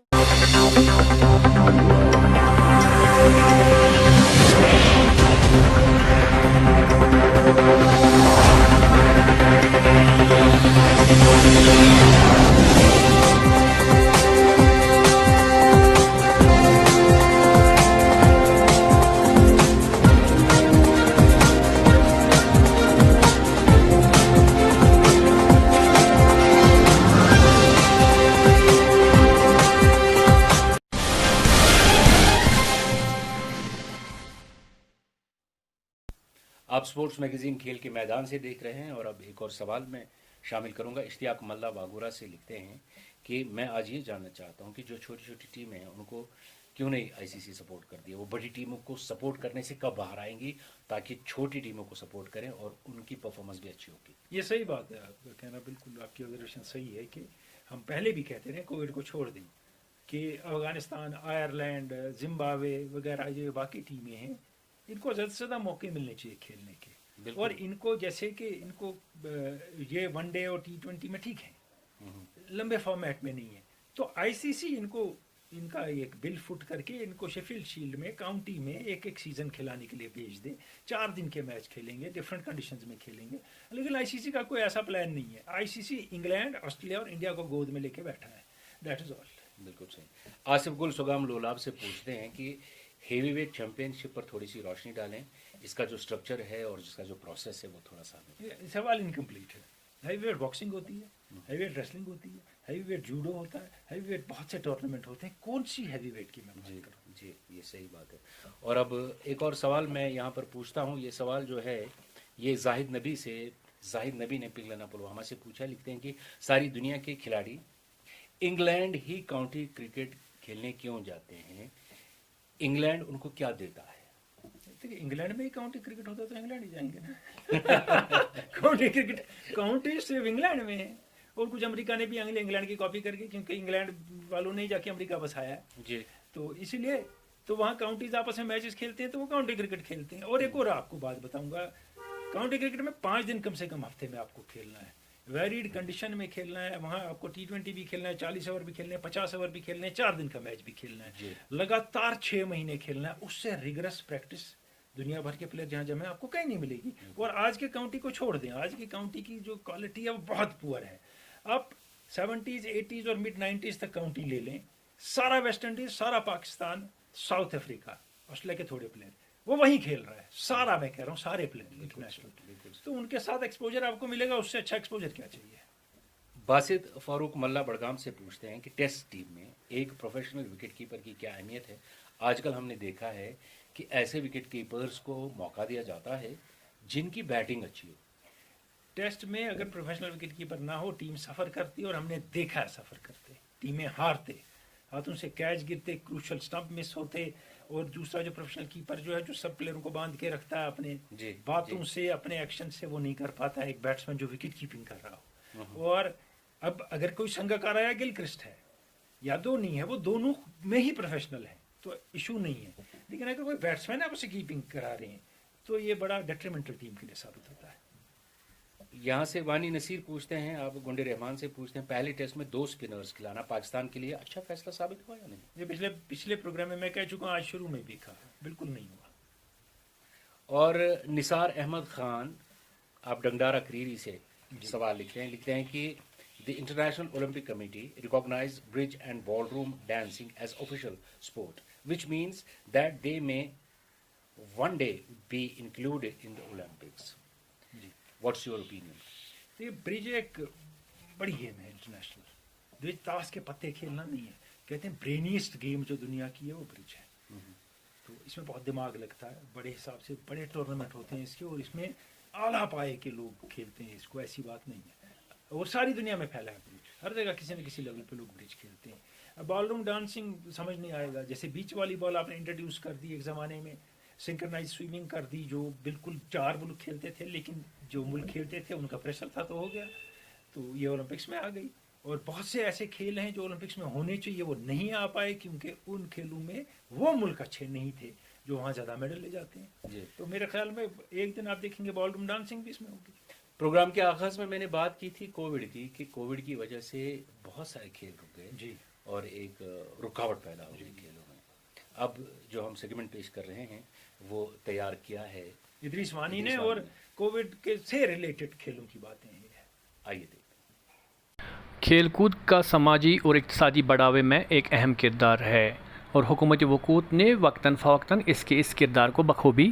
आप स्पोर्ट्स मैगजीन खेल के मैदान से देख रहे हैं और अब एक और सवाल मैं शामिल करूंगा। इश्तियाक मल्ला बागुरा से लिखते हैं कि मैं आज ये जानना चाहता हूं कि जो छोटी छोटी टीमें हैं उनको क्यों नहीं ICC सपोर्ट करती है, वो बड़ी टीमों को सपोर्ट करने से कब बाहर आएंगी ताकि छोटी टीमों को सपोर्ट करें और उनकी परफॉर्मेंस भी अच्छी होगी। ये सही बात है, आपका कहना बिल्कुल, आपकी ऑब्जर्वेशन सही है कि हम पहले भी कहते रहे कोविड को छोड़ दें कि अफगानिस्तान, आयरलैंड, जिम्बाब्वे वगैरह जो बाकी टीमें हैं इनको ज़्यादा से ज़्यादा मौके मिलने चाहिए खेलने के, और इनको जैसे कि इनको ये वनडे और T20 में ठीक है, लंबे फॉर्मेट में नहीं है, तो ICC इनका एक बिल फुट करके इनको शेफील्ड शील्ड में काउंटी में एक सीजन खिलाने के लिए भेज दे। 4 दिन के मैच खेलेंगे, डिफरेंट कंडीशंस में खेलेंगे, लेकिन ICC का कोई ऐसा प्लान नहीं है। ICC इंग्लैंड, ऑस्ट्रेलिया और इंडिया को गोद में लेके बैठा है, दैट इज ऑल। बिल्कुल सही। आसिफ गुल सुगाम लोलाब से पूछते हैं कि हेवीवेट चैंपियनशिप पर थोड़ी सी रोशनी डालें। اس کا جو سٹرکچر ہے اور جس کا جو پروسیس ہے وہ تھوڑا سا یہ سوال انکمپلیٹ ہے. ہیوی ویٹ باکسنگ ہوتی ہے, ہیوی ویٹ ریسلنگ ہوتی ہے, ہیوی ویٹ جوڈو ہوتا ہے, ہیوی ویٹ بہت سے ٹورنامنٹ ہوتے ہیں, کون سی ہیوی ویٹ کی میں بات کروں؟ جی یہ صحیح بات ہے. اور اب ایک اور سوال میں یہاں پر پوچھتا ہوں. یہ سوال جو ہے یہ زاہد نبی نے پنگلنا پلوامہ سے پوچھا. لکھتے ہیں کہ ساری دنیا کے کھلاڑی انگلینڈ ہی کاؤنٹی کرکٹ کھیلنے کیوں جاتے ہیں؟ انگلینڈ ان کو کیا دیتا ہے؟ انگلینڈ میں ہی کاؤنٹی کرکٹ ہوتا ہے تو انگلینڈ ہی جائیں گے نا. کاؤنٹی کرکٹ کاؤنٹی صرف انگلینڈ میں ہے, اور کچھ امریکہ نے بھی انگلینڈ کی کاپی کر کے, کیونکہ انگلینڈ والوں نے جا کے امریکہ بسایا ہے جی, تو اسی لیے تو وہاں کاؤنٹیز آپس میں میچز کھیلتے ہیں تو وہ کاؤنٹی کرکٹ کھیلتے ہیں. اور ایک اور آپ کو بات بتاؤں گا, کاؤنٹی کرکٹ میں 5 دن کم سے کم ہفتے میں آپ کو کھیلنا ہے, ویریڈ کنڈیشن میں کھیلنا ہے. وہاں آپ کو T20 بھی کھیلنا ہے, 40 اوور بھی کھیلنا ہے, 50 اوور بھی کھیلنا ہے, 4 دن کا میچ بھی کھیلنا ہے, لگاتار 6 مہینے کھیلنا ہے. اس سے ریگرس پریکٹس دنیا بھر کے پلیئر جہاں جمع آپ کو کہیں نہیں ملے گی. اور آج کے کاؤنٹی کو چھوڑ دیں, آج کی کاؤنٹی کی جو کوالٹی ہے وہ بہت پور ہے. آپ 70s 80s اور مڈ 90s تک کاؤنٹی لے لیں, سارا ویسٹ انڈیز, سارا پاکستان, ساؤتھ افریقہ, آسٹریلیا کے تھوڑے پلیئر وہ وہیں کھیل رہا ہے. سارا میں کہہ رہا ہوں سارے پلیئر انٹرنیشنل, تو ان کے ساتھ ایکسپوجر آپ کو ملے گا. اس سے اچھا ایکسپوجر کیا چاہیے؟ باسط فاروق ملا بڑگام سے پوچھتے ہیں کہ ٹیسٹ ٹیم میں ایک پروفیشنل وکٹ کیپر کی کیا اہمیت ہے؟ آج کل ہم نے دیکھا ہے کہ ایسے وکٹ کیپرز کو موقع دیا جاتا ہے جن کی بیٹنگ اچھی ہو. ٹیسٹ میں اگر پروفیشنل وکٹ کیپر نہ ہو, ٹیم سفر کرتی, اور ہم نے دیکھا ہے سفر کرتے, ٹیمیں ہارتے, ہاتھوں سے کیچ گرتے, کروشل سٹمپ مس ہوتے. اور دوسرا جو پروفیشنل کیپر جو ہے, جو سب پلیئروں کو باندھ کے رکھتا ہے اپنے باتوں سے, اپنے ایکشن سے, وہ نہیں کر پاتا ایک بیٹسمین جو وکٹ کیپنگ کر رہا ہو. اور اب اگر کوئی سنگاکار یا گل کرسٹ ہے یا دھونی ہے, وہ دونوں میں ہی پروفیشنل ہیں تو ایشو نہیں ہے. لیکن اگر کوئی بیٹسمین آپ اسے کیپنگ کرا رہے ہیں تو یہ بڑا ڈیٹریمنٹل ٹیم کے لیے ثابت ہوتا ہے. یہاں سے وانی نصیر پوچھتے ہیں, آپ گنڈے رحمان سے پوچھتے ہیں, پہلے ٹیسٹ میں 2 اسپنرز کھلانا پاکستان کے لیے اچھا فیصلہ ثابت ہوا یا نہیں؟ یہ پچھلے پروگرام میں کہہ چکا ہوں, آج شروع میں بھی کہا, بالکل نہیں ہوا. اور نثار احمد خان آپ ڈنگڈارا کریری سے سوال لکھتے ہیں کہ the International Olympic Committee recognized bridge and ballroom dancing as official sport, which means that they may one day be included in the Olympics. What's your opinion? یہ برج ایک بڑی گیم ہے انٹرنیشنل. برج تاش کے پتے کھیلنا نہیں ہے, کہتے ہیں برینیسٹ گیم جو دنیا کی ہے وہ برج ہے. تو اس میں بہت دماغ لگتا ہے, بڑے حساب سے بڑے ٹورنامنٹ ہوتے ہیں اس کے, اور اس میں اعلیٰ پائے کے لوگ کھیلتے ہیں اس کو, ایسی بات نہیں ہے. اور ساری دنیا میں پھیلا ہے برج, ہر جگہ کسی نہ کسی لیول پہ لوگ برج کھیلتے ہیں. بال روم ڈانسنگ سمجھ نہیں آئے گا, جیسے بیچ والی بال آپ نے انٹروڈیوس کر دی ایک زمانے میں, سنکرنائز سوئمنگ کر دی, جو بالکل 4 ملک کھیلتے تھے, لیکن جو ملک کھیلتے تھے ان کا پریشر تھا تو ہو گیا, تو یہ اولمپکس میں آ گئی. اور بہت سے ایسے کھیل ہیں جو اولمپکس میں ہونے چاہیے, وہ نہیں آ پائے کیونکہ ان کھیلوں میں وہ ملک اچھے نہیں تھے جو وہاں زیادہ میڈل لے جاتے ہیں. تو میرے خیال میں ایک دن آپ دیکھیں گے بال روم ڈانسنگ بھی اس میں ہوگی. پروگرام کے آغاز میں میں نے بات کی تھی کووڈ کی, کہ کووڈ کی وجہ سے بہت سارے کھیل رک گئے اور ایک رکاوٹ پیدا ہو گئی کھیلوں میں. اب جو ہم سیگمنٹ پیش کر رہے ہیں وہ تیار کیا ہے ادریس وانی نے, اور کووڈ کے سے ریلیٹڈ کھیلوں کی باتیں ہیں. آئیے دیکھیں. کھیل کود کا سماجی اور اقتصادی بڑھاوے میں ایک اہم کردار ہے, اور حکومت وقوت نے وقتاً فوقتاً اس کردار کو بخوبی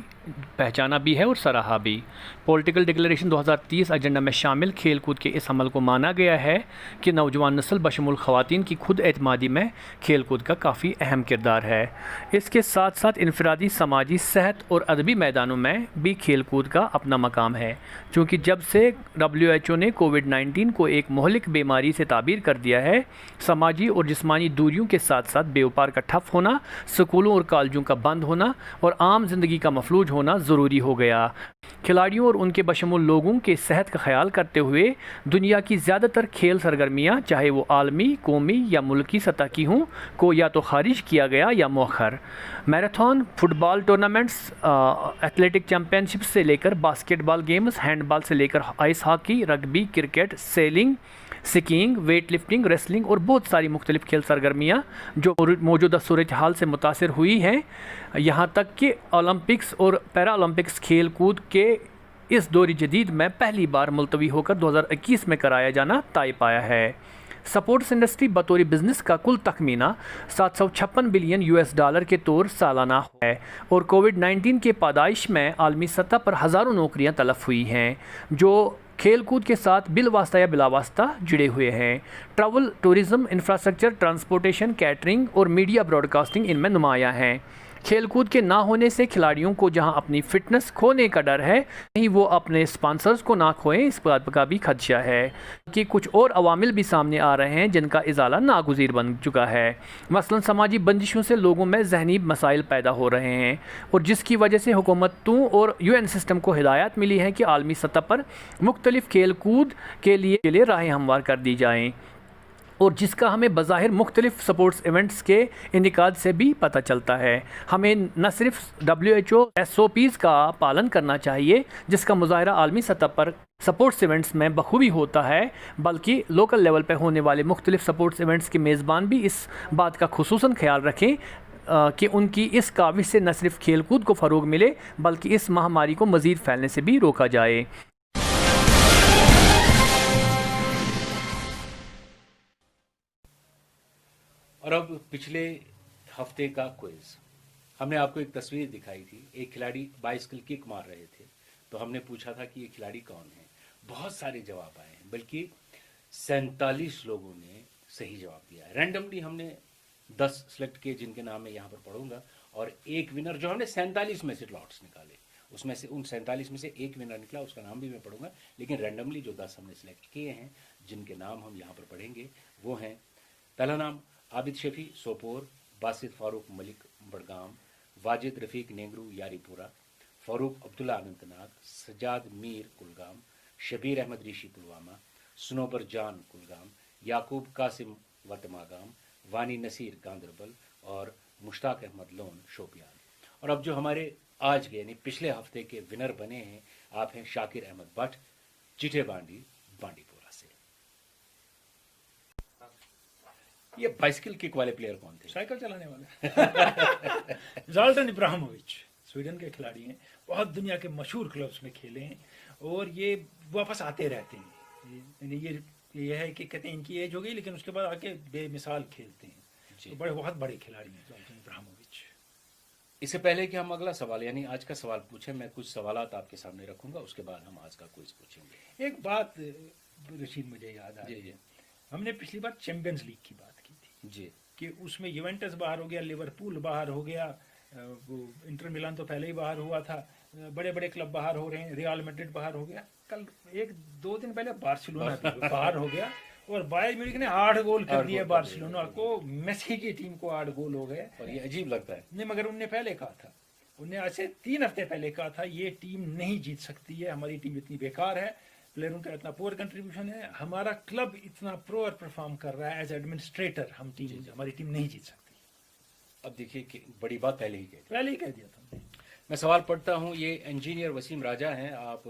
پہچانا بھی ہے اور سراہا بھی. پولیٹیکل ڈکلیریشن 2030 ایجنڈا میں شامل کھیل کود کے اس عمل کو مانا گیا ہے کہ نوجوان نسل بشمول خواتین کی خود اعتمادی میں کھیل کود کا کافی اہم کردار ہے. اس کے ساتھ ساتھ انفرادی, سماجی, صحت اور ادبی میدانوں میں بھی کھیل کود کا اپنا مقام ہے, چونکہ جب سے WHO نے کووڈ-19 کو ایک مہلک بیماری سے تعبیر کر دیا ہے, سماجی اور جسمانی دوریوں کے ساتھ ساتھ بیوپار کا ٹھپ ہونا, سکولوں اور کالجوں کا بند ہونا اور عام زندگی کا مفلوج ہونا ضروری ہو گیا. کھلاڑیوں اور ان کے بشمول لوگوں کے صحت کا خیال کرتے ہوئے دنیا کی زیادہ تر کھیل سرگرمیاں, چاہے وہ عالمی, قومی یا ملکی سطح کی ہوں, کو یا تو خارج کیا گیا یا مؤخر. Marathon, football tournaments, athletic championship سے لے کر basketball games, handball سے لے کر ice hockey, rugby, cricket, sailing, skiing, weightlifting, wrestling اور بہت ساری مختلف کھیل سرگرمیاں جو موجودہ صورتحال سے متاثر ہوئی ہیں, یہاں تک کہ اولمپکس اور پیرا اولمپکس کھیل کود کے اس دور جدید میں پہلی بار ملتوی ہو کر 2021 میں کرایا جانا طے پایا ہے. सपोर्ट्स इंडस्ट्री बतौर बिजनेस का कुल तखमीना 756 बिलियन US$ के तौर सालाना है और कोविड-19 के पैदाइश में आलमी सतह पर हज़ारों नौकरियां तलफ हुई हैं जो खेल कूद के साथ बिलवास्ता या बिलावास्ता जुड़े हुए हैं। Travel, tourism, infrastructure, transportation, catering और मीडिया ब्रॉडकास्टिंग इनमें नुमायां हैं। खेल कूद के ना होने से खिलाड़ियों को जहां अपनी फिटनेस खोने का डर है, वहीं वो अपने स्पॉन्सर्स को ना खोएं, इस बात का भी खदशा है कि कुछ और अवामिल भी सामने आ रहे हैं जिनका इजाला नागुज़ीर बन चुका है। मसलन समाजी बंदिशों से लोगों में जहनी मसाइल पैदा हो रहे हैं और जिसकी वजह से हुकूमतों और UN सिस्टम को हिदायत मिली है कि आलमी सतह पर मुख्तलिफ खेल कूद के लिए राहें हमवार कर दी जाएँ और जिसका हमें बज़ाहिर मुख्तलिफ स्पोर्ट्स इवेंट्स के इनेकाद से भी पता चलता है। हमें न सिर्फ WHO SOPs का पालन करना चाहिए जिसका मुजाहरा आलमी सतह पर स्पोर्ट्स इवेंट्स में बखूबी होता है, बल्कि लोकल लेवल पर होने वाले मुख्तलिफ स्पोर्ट्स इवेंट्स के मेज़बान भी इस बात का खुसूसन ख्याल रखें कि उनकी इस काविश से न सिर्फ खेल कूद को फ़रोग मिले बल्कि इस महामारी को मज़ीद फैलने से भी रोका जाए। और अब पिछले हफ्ते का क्विज। हमने आपको एक तस्वीर दिखाई थी, एक खिलाड़ी बाइसिकल किक मार रहे थे, तो हमने पूछा था कि ये खिलाड़ी कौन है। बहुत सारे जवाब आए हैं, बल्कि 47 लोगों ने सही जवाब दिया है। रैंडमली हमने 10 सेलेक्ट किए जिनके नाम मैं यहाँ पर पढ़ूंगा और एक विनर जो हमने 47 में से लॉट्स निकाले, उसमें से उन 47 में से एक विनर निकला, उसका नाम भी मैं पढ़ूंगा, लेकिन रैंडमली जो 10 हमने सेलेक्ट किए हैं जिनके नाम हम यहाँ पर पढ़ेंगे वो हैं, पहला नाम आबिद शफी सोपोर, बासित फारूक मलिक बड़गाम, वाजिद रफीक नेंगरू यारीपुरा, फारूक अब्दुल्ला अनंतनाग, सजाद मीर कुलगाम, शबीर अहमद ऋषि पुलवामा, सुनोबर जान कुलगाम, याकूब कासिम वर्तमागाम, वानी नसीर गांदरबल और मुश्ताक अहमद लोन शोपियान। और अब जो हमारे आज के यानी पिछले हफ्ते के विनर बने हैं, आप हैं शाकिर अहमद भट्ट, चिटे बांडी, बांडीपुरा से। ये बाइसिकल किक वाले प्लेयर कौन थे? साइकिल चलाने वाले ज़ाल्टन इब्राहिमोविच, स्वीडन के खिलाड़ी हैं, बहुत दुनिया के मशहूर क्लब्स में खेले हैं और ये वापस आते रहते हैं। यानी ये है कि कहते हैं इनकी एज हो गई लेकिन उसके बाद आके बेमिसाल खेलते हैं, तो बहुत बड़े खिलाड़ी हैं ज़ाल्टन इब्राहिमोविच। इससे पहले कि हम अगला सवाल यानी आज का सवाल पूछें, मैं कुछ सवालात आपके सामने रखूंगा, उसके बाद हम आज का क्विज पूछेंगे। एक बात रशीद मुझे याद आ रही है, हमने पिछली बार चैंपियंस लीग की बात की थी जी, कि उसमें यूवेंटस बाहर हो गया, लिवरपूल बाहर हो गया, वो इंटर मिलान तो पहले ही बाहर हुआ था, बड़े बड़े क्लब बाहर हो रहे हैं, रियल मैड्रिड बाहर हो गया, कल 1-2 दिन पहले बार्सिलोना बाहर हो गया और बायर म्यूनिख ने 8 गोल कर दिए बार्सिलोना को, मेसी की टीम को 8 गोल हो गए। और ये अजीब लगता है नहीं, मगर उनने पहले कहा था, उनने आज से 3 हफ्ते पहले कहा था ये टीम नहीं जीत सकती है, हमारी टीम इतनी बेकार है, प्लेयरों का इतना पुअर कंट्रीब्यूशन है, हमारा क्लब इतना प्रोअर परफॉर्म कर रहा है, एज एडमिनिस्ट्रेटर हमारी टीम नहीं जीत सकती। अब देखिए कि बड़ी बात पहले ही कह दिया था। मैं सवाल पढ़ता हूँ, ये इंजीनियर वसीम राजा हैं, आप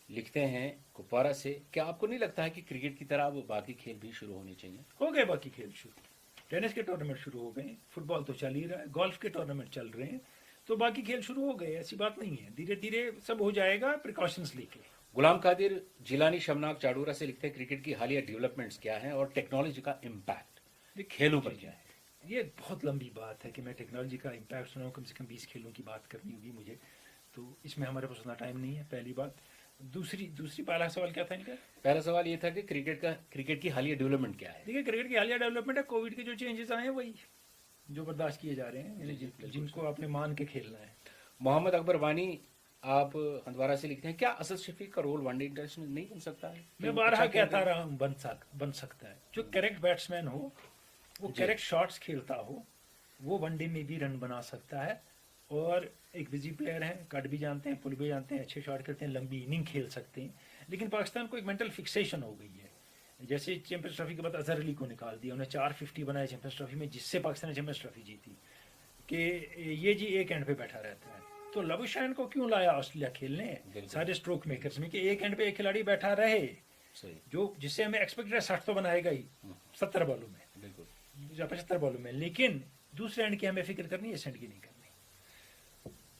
लिखते हैं कुपवारा से, क्या आपको नहीं लगता है कि क्रिकेट की तरह अब बाकी खेल भी शुरू होने चाहिए? हो गए बाकी खेल शुरू, टेनिस के टूर्नामेंट शुरू हो गए, फुटबॉल तो चल ही रहा है, गोल्फ के टूर्नामेंट चल रहे हैं, तो बाकी खेल शुरू हो गए, ऐसी बात नहीं है, धीरे धीरे सब हो जाएगा प्रिकॉशंस लेके। गुलाम कादिर जिलानी शमनाक चाडूरा से लिखते हैं, क्रिकेट की हालिया डेवलपमेंट्स क्या हैं और टेक्नोलॉजी का इम्पैक्ट खेलों पर क्या है? ये बहुत लंबी बात है कि मैं टेक्नोलॉजी का इम्पैक्ट सुनाऊँ, कम से कम 20 खेलों की बात करनी होगी मुझे, तो इसमें हमारे पास उतना टाइम नहीं है, पहली बात। दूसरी पहला सवाल क्या था इनका? पहला सवाल ये था कि क्रिकेट की हालिया डेवलपमेंट क्या है? देखिए, क्रिकेट की हालिया डेवलपमेंट है कोविड के जो चेंजेस आए हैं वही जो बर्दाश्त किए जा रहे हैं, जिनको आपने मान के खेलना है। मोहम्मद अकबर वानी आप हंदवारा से लिखते हैं, क्या असद शफीक का रोल वनडे इंटरनेशनल नहीं बन सकता है? मैं बारहा कहता रहा हूँ, बन सकता है, जो करेक्ट बैट्समैन हो, वो करेक्ट शॉट्स खेलता हो, वो वनडे में भी रन बना सकता है। और एक बिजी प्लेयर हैं, कट भी जानते हैं, पुल भी जानते हैं, अच्छे शॉट खेलते हैं, लंबी इनिंग खेल सकते हैं, लेकिन पाकिस्तान को एक मेंटल फिक्सेशन हो गई है। जैसे चैंपियंस ट्रॉफी के बाद अजहर अली को निकाल दिया, उन्हें 450 बनाया चैंपियंस ट्रॉफी में, जिससे पाकिस्तान ने चैंपियंस ट्रॉफी जीती, कि ये जी एक एंड पे बैठा रहता है। तो लबुशैन को क्यों लाया ऑस्ट्रेलिया खेलने सारे स्ट्रोक मेकर्स में, कि एक एंड पे एक खिलाड़ी बैठा रहे, जो जिससे हमें एक्सपेक्टेड है 60 तो बनाएगा ही 70 बॉलों में या 75 बॉलों में, लेकिन दूसरे एंड की हमें फिक्र करनी है, इस एंड की नहीं करनी।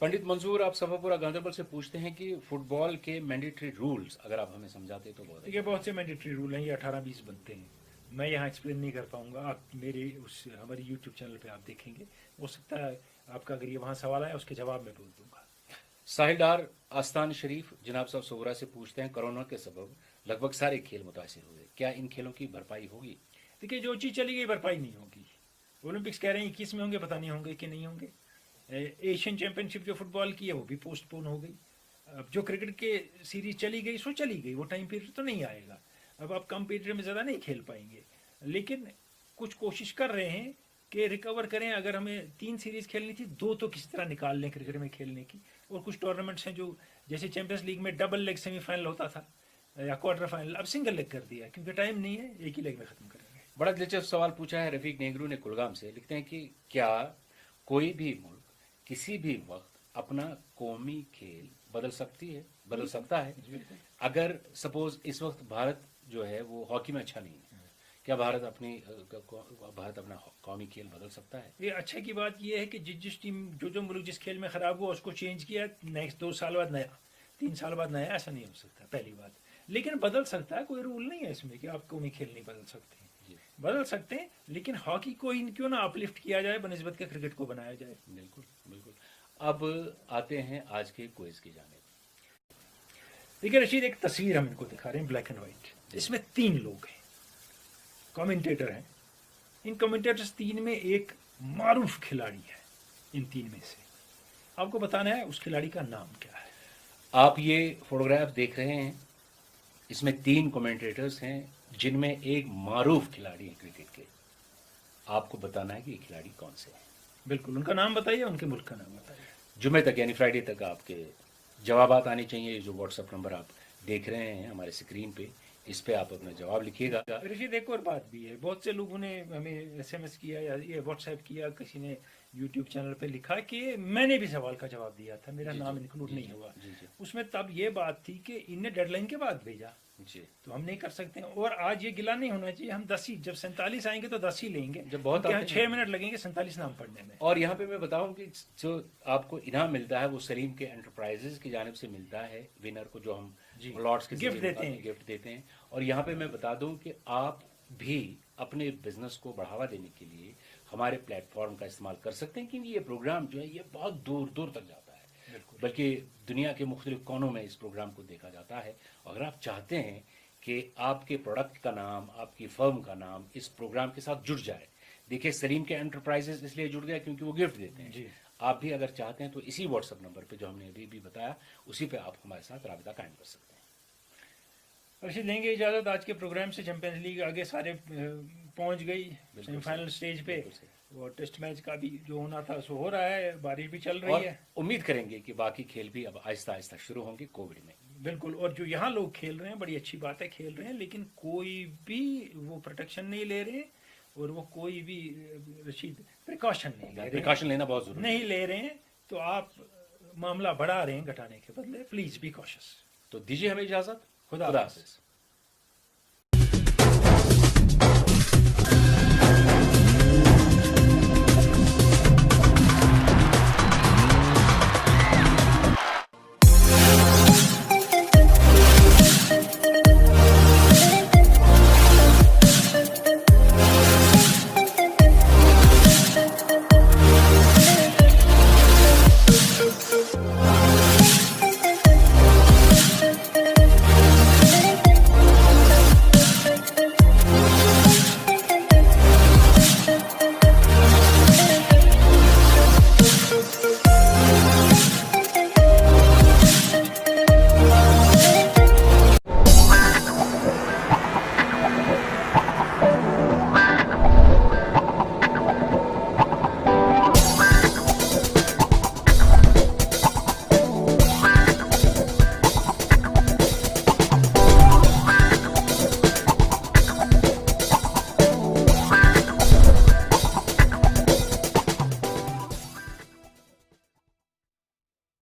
पंडित मंसूर आप सफापुरा गांधरबल से पूछते हैं कि फुटबॉल के मैंडेटरी रूल्स अगर आप हमें समझाते तो बहुत। देखिए, बहुत से मैंडेटरी रूल हैं, ये 18-20 बनते हैं, میں यहाँ एक्सप्लेन नहीं कर पाऊंगा, आप मेरे उस हमारे YouTube चैनल पे आप देखेंगे, हो सकता है आपका अगर ये वहाँ सवाल आया उसके जवाब में बोल दूंगा। साहिल डार आस्तान शरीफ जनाब साहब सोगरा से पूछते हैं, कोरोना के सबब लगभग सारे खेल मुतासिर हुए, क्या इन खेलों की भरपाई होगी? देखिए जो चीज़ चली गई भरपाई नहीं होगी। ओलंपिक्स कह रहे हैं 21 में होंगे, पता नहीं होंगे कि नहीं होंगे। एशियन चैंपियनशिप जो फुटबॉल की है वो भी पोस्टपोन हो गई। अब जो क्रिकेट के सीरीज चली गई सो चली गई, वो टाइम पीरियड तो नहीं आएगा। अब आप कम पीरियड में ज़्यादा नहीं खेल पाएंगे, लेकिन कुछ कोशिश कर रहे हैं कि रिकवर करें। अगर हमें 3 सीरीज खेलनी थी, 2 तो किसी तरह निकाल लें क्रिकेट में खेलने की। और कुछ टूर्नामेंट्स हैं जो जैसे चैंपियंस लीग में डबल लेग सेमीफाइनल होता था या क्वार्टर फाइनल, अब सिंगल लेग कर दिया क्योंकि टाइम नहीं है, एक ही लेग में ख़त्म करेंगे। बड़ा दिलचस्प सवाल पूछा है रफीक नेगरू ने कुलगाम से। लिखते हैं कि क्या कोई भी मुल्क किसी भी वक्त अपना कौमी खेल बदल सकता है? अगर सपोज इस वक्त भारत जो है वो हॉकी में अच्छा नहीं है, क्या भारत अपना कौमी खेल बदल सकता है? ये अच्छे की बात ये है कि जिस टीम जो मुल्क जिस खेल में ख़राब हुआ उसको चेंज किया, नेक्स्ट 2 साल बाद नया, 3 साल बाद नया, ऐसा नहीं हो सकता पहली बात। लेकिन बदल सकता है, कोई रूल नहीं है इसमें कि आप कौमी खेल नहीं बदल सकते। बदल सकते हैं, लेकिन हॉकी को क्यों ना अपलिफ्ट किया जाए, बनिस्बत के क्रिकेट को बनाया जाए। बिल्कुल बिल्कुल। अब आते हैं आज के क्विज की जानिब। देखिए रशीद, एक तस्वीर हम इनको दिखा रहे हैं ब्लैक एंड वाइट। इसमें 3 लोग हैं, कमेंटेटर हैं। इन कमेंटेटर्स 3 में एक मारूफ खिलाड़ी है। इन 3 में से आपको बताना है उस खिलाड़ी का नाम क्या है। आप ये फोटोग्राफ देख रहे हैं, इसमें 3 कमेंटेटर्स हैं जिनमें एक मारूफ खिलाड़ी है क्रिकेट के। आपको बताना है कि ये खिलाड़ी कौन से हैं। बिल्कुल, उनका नाम बताइए, उनके मुल्क का नाम बताइए। जुमे तक यानी फ्राइडे तक आपके जवाबात आने चाहिए। जो व्हाट्सएप नंबर आप देख रहे हैं हमारे स्क्रीन पे, इस पे आप अपना जवाब लिखिएगा। रशीद, एक और बात भी है, बहुत से लोगों ने हमें SMS किया या ये व्हाट्सएप किया, किसी ने YouTube चैनल पे लिखा कि मैंने भी सवाल का जवाब दिया था, मेरा नाम इंक्लूड नहीं हुआ। उसमें तब ये बात थी कि इन्हें डेडलाइन के बाद भेजा, तो हम नहीं कर सकते हैं। और आज ये गिला नहीं होना चाहिए, हम 10 ही, जब 47 आएंगे तो 10 ही लेंगे, जब बहुत 6 मिनट लगेंगे 47 नाम पढ़ने में। और यहाँ पे मैं बताऊं कि जो आपको इनाम मिलता है वो सलीम के एंटरप्राइजेज की जानिब से मिलता है। विनर को जो हम लॉट्स के गिफ्ट देते हैं। और यहाँ पे मैं बता दूं कि आप भी अपने बिजनेस को बढ़ावा देने के लिए हमारे प्लेटफॉर्म का इस्तेमाल कर सकते हैं, क्योंकि ये प्रोग्राम जो है ये बहुत दूर दूर तक जाता है, बल्कि दुनिया के मुख्तलिफ कोनों में इस प्रोग्राम को देखा जाता है। अगर आप चाहते हैं कि आपके प्रोडक्ट का नाम, आपकी फर्म का नाम इस प्रोग्राम के साथ जुड़ जाए, देखिए सलीम के एंटरप्राइजेस इसलिए जुड़ गया क्योंकि वो गिफ्ट देते हैं। आप भी अगर चाहते हैं तो इसी व्हाट्सएप नंबर पे जो हमने अभी भी बताया, उसी पे आप हमारे साथ राबिता कायम कर सकते हैं। अर्षद, लेंगे इजाज़त। आज के प्रोग्राम से चैंपियंस लीग आगे सारे पहुंच गई सेमीफाइनल स्टेज पे, और टेस्ट मैच का भी जो होना था सो हो रहा है, बारिश भी चल रही है। उम्मीद करेंगे कि बाकी खेल भी अब आहिस्ता आहिस्ता शुरू होंगे कोविड में। बिल्कुल, और जो यहाँ लोग खेल रहे हैं बड़ी अच्छी बात है, खेल रहे हैं, लेकिन कोई भी वो प्रोटेक्शन नहीं ले रहे और वो कोई भी रशीद प्रिकॉशन नहीं ले रहे। प्रिकॉशन लेना बहुत जरूरी नहीं ले रहे हैं, तो आप मामला बढ़ा रहे हैं घटाने के बदले। Please be cautious. तो दीजिए हमें इजाजत। खुदा हाफिज़।